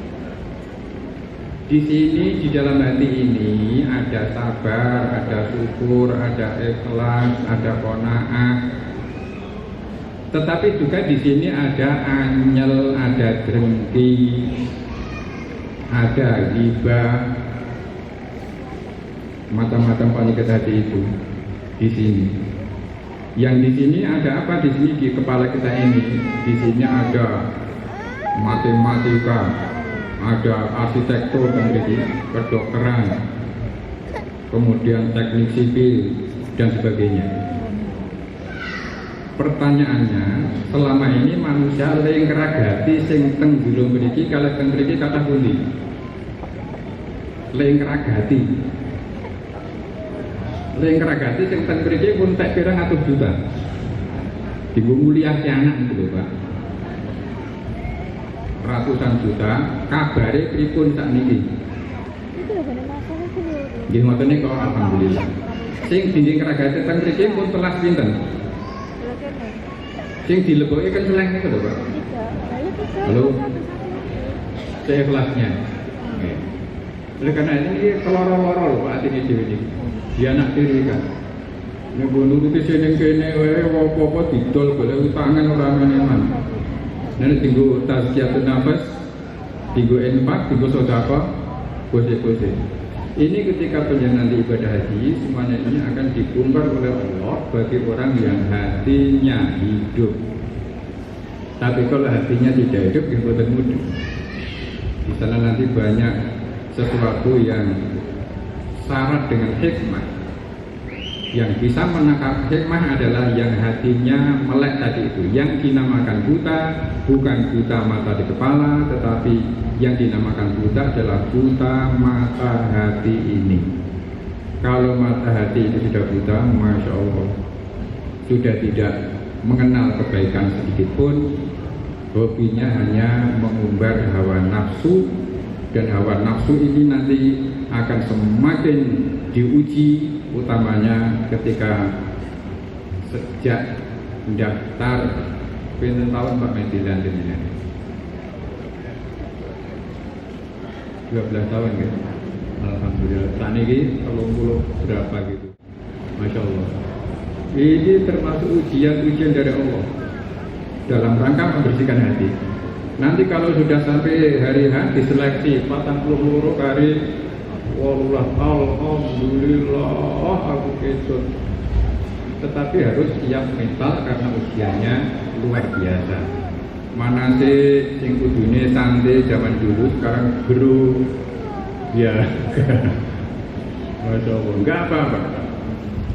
Di sini, di dalam hati ini ada sabar, ada syukur, ada ikhlas, ada qanaah. Tetapi juga di sini ada anyel, ada drengki, ada ghibah, macam-macam penyakit hati itu di sini. Yang di sini ada apa? Di sini di kepala kita ini, di sini ada matematika, ada arsitektur, kedokteran, kemudian teknik sipil dan sebagainya. Pertanyaannya, selama ini manusia ling ngragati sing teng jero mriki kalih teng mriki kathah pundi? Ling ngragati. Ling ngragati sing teng mriki pun tek pirang atus juta. Dienggo mulyake anak itu lho, Pak. Ratusan juta, kabare pripun sakniki? Nggih ngoten niku alhamdulillah. Sing dinding ngragati teng mriki pun telas pinten? Sing dileboki kan seleng niku lho, Pak. Halo. Saya kelasnya. Oleh karena ini keloro-loro loh hati ini dewi dia nak diri kan. Ini nuruti sini kene apa-apa didol boleh utangan orang meneman. Nanti tinggu tazkiyatun nafas, tinggu infak, tinggu sedekah, kose-kose. Ini ketika penjelasan nanti ibadah haji, semuanya ini akan dibongkar oleh Allah bagi orang yang hatinya hidup. Tapi kalau hatinya tidak hidup, ya bukan mudah. Di sana nanti banyak sesuatu yang syarat dengan hikmah. Yang bisa menangkap hikmah adalah yang hatinya melek tadi itu. Yang dinamakan buta bukan buta mata di kepala, tetapi yang dinamakan buta adalah buta mata hati ini. Kalau mata hati itu sudah buta, Masya Allah, sudah tidak mengenal kebaikan sedikit pun, hobinya hanya mengumbar hawa nafsu. Dan hawa nafsu ini nanti akan semakin diuji, utamanya ketika sejak mendaftar pinten tahun Pak Medilan ini 12 tahun gitu. Alhamdulillah. Saat ini 30 berapa gitu. Masya Allah. Ini termasuk ujian-ujian dari Allah dalam rangka membersihkan hati. Nanti kalau sudah sampai hari H diseleksi 40 kali, wallah alhamdulillah aku kesut. Tetapi harus siap mental karena usianya luar biasa. Mana sih sing kudune santai zaman dulu sekarang guru ya. Masya Allah, enggak apa-apa.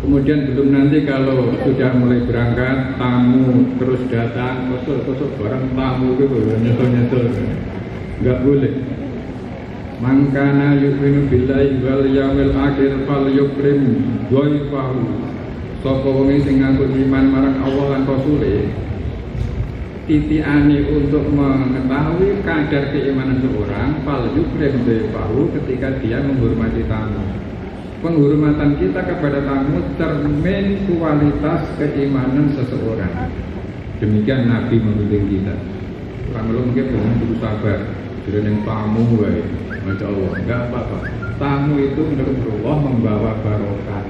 Kemudian belum nanti kalau sudah mulai berangkat, tamu terus datang, kosok barang tamu itu nyesel-nyesel, nggak boleh. Mangkana yu'minu billahi wal yawmil akhir fal yukrim dhaifahu. Sapa wong sing ngaku iman marang Allah lan Rasule, titiane untuk mengetahui kadar keimanan seorang, fal yukrim dhaifahu, ketika dia menghormati tamu. Penghormatan kita kepada tamu cermin kualitas keimanan seseorang. Demikian Nabi membimbing kita. Orang mungkin belum sabar, jadi tamu, Masya Allah, enggak apa-apa. Tamu itu menurut Allah membawa barokah.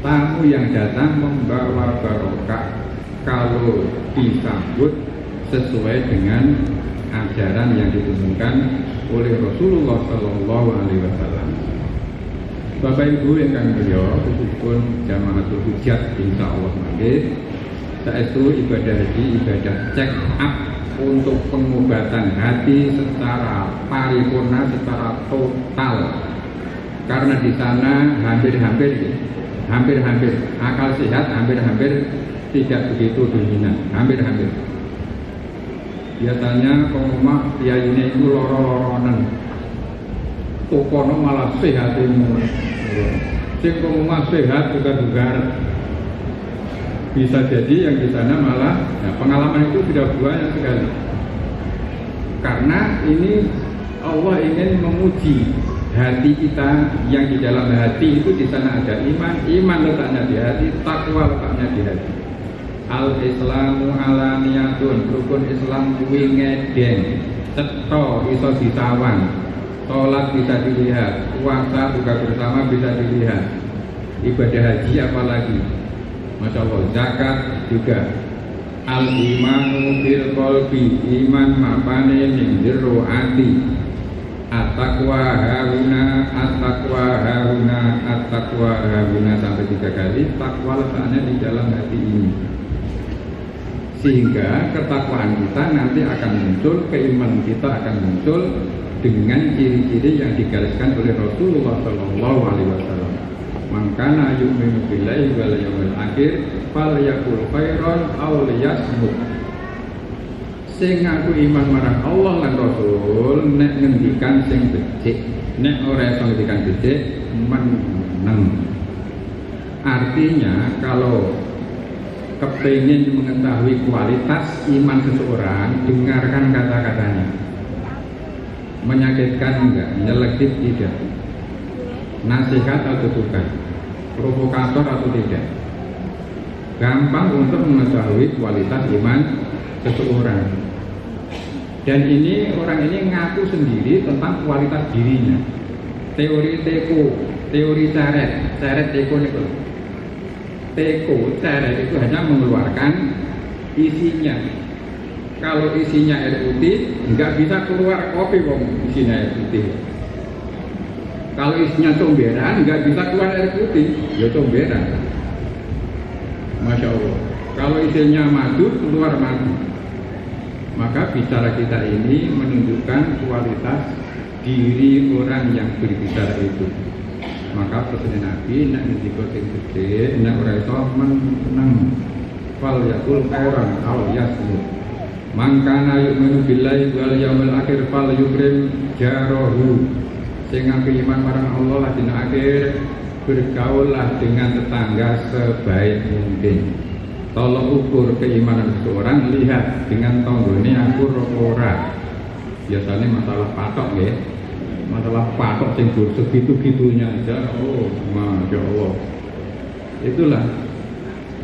Tamu yang datang membawa barokah kalau disambut sesuai dengan ajaran yang ditunjukkan oleh Rasulullah SAW. Bapak Ibu yang kami beliau, khususipun Jamaatul Hujjat, insya Allah nanti saestu ibadah haji ibadah check up untuk pengobatan hati secara paripurna, secara total. Karena di sana hampir-hampir akal sehat hampir-hampir tidak begitu dominan, hampir-hampir. Biasanya pengumuman kiai ini itu loro-loronan. Tokono malah sehatimu, sing pengumuman sehat juga bisa jadi yang di sana malah pengalaman itu sudah banyak sekali. Karena ini Allah ingin menguji hati kita, yang di dalam hati itu di sana ada iman letaknya di hati, takwa letaknya di hati. Al-Islamu alaniyatun, rukun Islam kuwi ngedeng, cetha iso disawang. Sholat bisa dilihat, puasa buka bersama bisa dilihat, ibadah haji apalagi, Masya Allah, zakat juga. Al-imanu bil qalbi, iman mapane ning jero ati. At-taqwa hauna, at-taqwa hauna, at-taqwa hauna, sampai 3 kali. Takwa letaknya di dalam hati ini, sehingga ketakwaan kita nanti akan muncul, keimanan kita akan muncul dengan ciri-ciri yang digariskan oleh Rasulullah SAW. Mangkana yu'minu billahi wal yawmil akhir falyaqul khairan aw liyasmut. Sing ngaku iman marang Allah lan Rasul nek ngendikan sing becik, nek ora iso ngendikan becik meneng. Artinya kalau kepingin mengetahui kualitas iman seseorang, dengarkan kata-katanya. Menyakitkan enggak, nyelektif tidak, nasihat atau bukan, provokator atau tidak. Gampang untuk mengetahui kualitas iman seseorang. Dan ini orang ini ngaku sendiri tentang kualitas dirinya. teori teko, teori ceret teko niku. Teko ceret itu hanya mengeluarkan isinya. Kalau isinya air putih, nggak bisa keluar kopi wong isinya air putih. Kalau isinya comberan, nggak bisa keluar air putih, ya comberan. Masya Allah. Kalau isinya madu, keluar madu. Maka bicara kita ini menunjukkan kualitas diri orang yang berbicara itu. Maka pesan Nabi, nak ngendika sing gede, nak ora iso meneng. Fal yaqul khairan aw yasmut. Mangkana yu'minu billahi wal yaumil akhir fal yukrim jarahu. Sing ngakui iman marang Allah lah dina akhir, bergaullah dengan tetangga sebaik mungkin. Tolong ukur keimanan seseorang, lihat dengan tanggane aku ora. Biasanya masalah patok ya. Masalah patok sing segitu-gitunya aja. Oh, Masya Allah. Itulah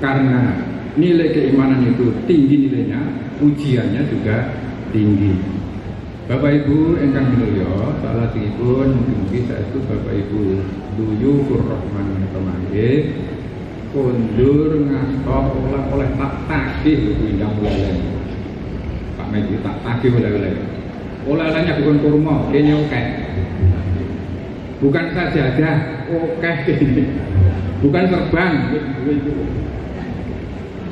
karena nilai keimanan itu tinggi nilainya, ujiannya juga tinggi. Bapak Ibu ingkang minulya, salah singipun mugi-mugi saestu Bapak Ibu duyu Rahman kemangke kondur ngastor oleh tak tagih indang oleh. Pak Medi tak tagih oleh. Oleh-olehnya bukan kurma, kene akeh. Bukan sajadah, akeh. Bukan serban, itu.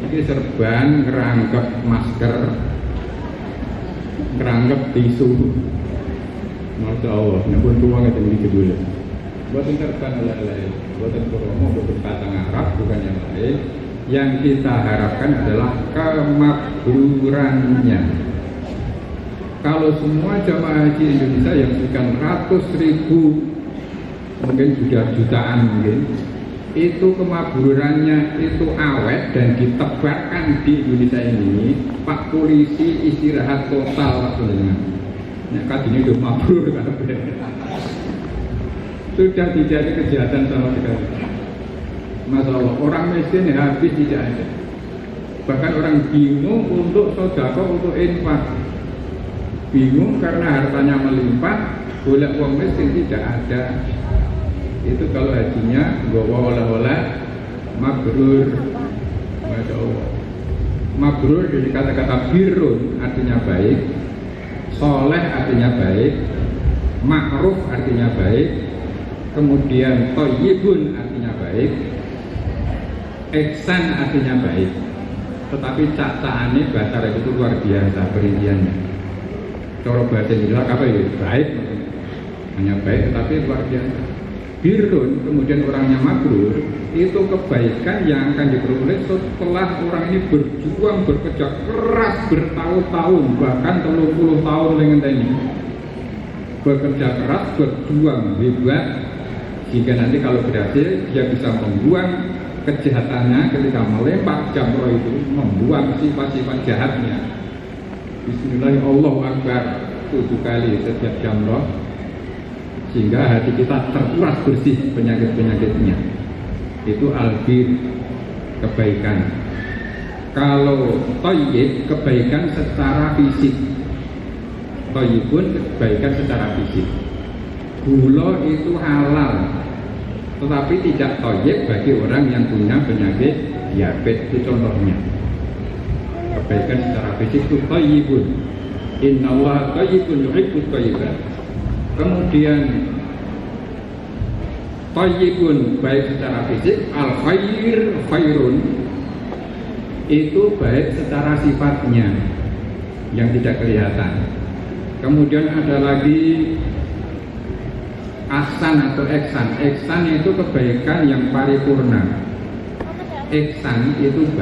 Ini serban, ngerangkep masker, ngerangkep tisu. Masya Allah, nyebut uang itu di kedua. Buatan serban oleh-oleh, buatan promo, buatan kacang Arab, bukan yang lain. Yang kita harapkan adalah kemakmurannya. Kalau semua jamaah haji Indonesia yang sekian ratus ribu, mungkin sudah jutaan mungkin, itu kemakmurannya itu awet dan ditebarkan di Indonesia ini, Pak Polisi istirahat total sebenarnya. Nah, kadang itu makmur sudah tidak ada kejahatan sama sekali. Masalah orang miskin habis tidak ada. Bahkan orang bingung untuk sedekah, untuk infak. Bingung karena hartanya melimpah, golek uang miskin tidak ada. Itu kalau hajinya bawa oleh-oleh mabrur. Masya Allah. Mabrur dari kata-kata birrun artinya baik, soleh artinya baik, ma'ruf artinya baik, kemudian thayyibun artinya baik, ihsan artinya baik. Tetapi cak-cakane bahasa Arab itu luar biasa perinciannya. Cara bahasa Indonesia apa ya? Baik, hanya baik tetapi luar biasa. Birrun, kemudian orangnya mabrur, itu kebaikan yang akan diperoleh setelah orang ini berjuang, bekerja keras bertahun-tahun, bahkan 30 tahun dengan ini. Bekerja keras, berjuang hebat, sehingga nanti kalau berhasil dia bisa membuang kejahatannya ketika melempar jamroh itu, membuang sifat-sifat jahatnya. Bismillahirrahmanirrahim, Allahu Akbar 7 kali setiap jamroh, sehingga hati kita terkuras bersih penyakit-penyakitnya. Itu albir, kebaikan. Kalau thayyib, kebaikan secara fisik. Thayyibun, kebaikan secara fisik. Gula itu halal, tetapi tidak thayyib bagi orang yang punya penyakit diabetes. Itu contohnya. Kebaikan secara fisik itu thayyibun. Innallaha thayyibun yuhibbut thayyibat. Kemudian thayyibun baik secara fisik, al khair khairun itu baik secara sifatnya yang tidak kelihatan. Kemudian ada lagi ahsan atau ihsan. Ihsan itu kebaikan yang paripurna. Ihsan itu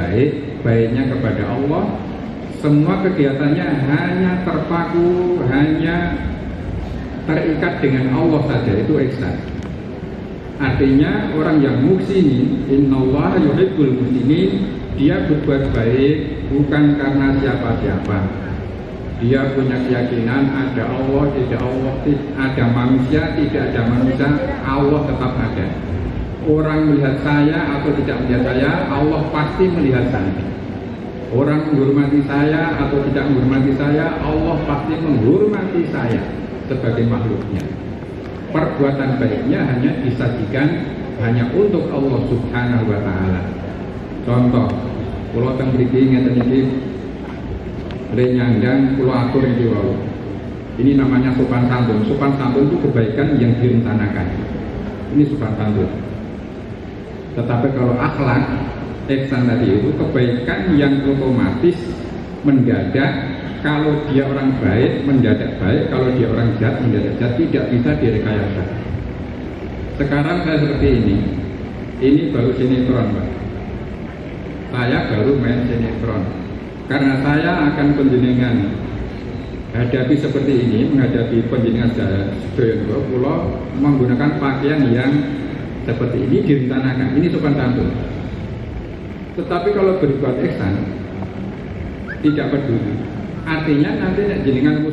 baiknya kepada Allah. Semua kegiatannya hanya terpaku, hanya terikat dengan Allah saja, itu ihsan. Artinya orang yang muhsinin, innallaha yuhibbul muhsinin, dia berbuat baik bukan karena siapa-siapa. Dia punya keyakinan ada Allah, tidak Allah, ada manusia, tidak ada manusia, Allah tetap ada. Orang melihat saya atau tidak melihat saya, Allah pasti melihat saya. Orang menghormati saya atau tidak menghormati saya, Allah pasti menghormati saya sebagai makhluknya. perbuatan baiknya hanya disajikan hanya untuk Allah Subhanahu wa taala. Contoh, kula teng mriki ngeten iki le nyandang kula atur iki wae. Ini namanya sopan santun. Sopan santun itu kebaikan yang direncanakan. Ini sopan santun. Tetapi kalau akhlak, ihsan tadi itu kebaikan yang otomatis mendadak. Kalau dia orang baik, mendadak baik. Kalau dia orang jahat, mendadak jahat. Tidak bisa direkayasa. Sekarang saya seperti ini. Ini baru sinetron, Pak. Saya baru main sinetron. Karena saya akan penjenengan hadapi seperti ini, menghadapi penjenengan sedaya kula menggunakan pakaian yang seperti ini direncanakan. Ini sopan santun. Tetapi kalau berbuat ihsan tidak peduli. Artinya nanti jenengan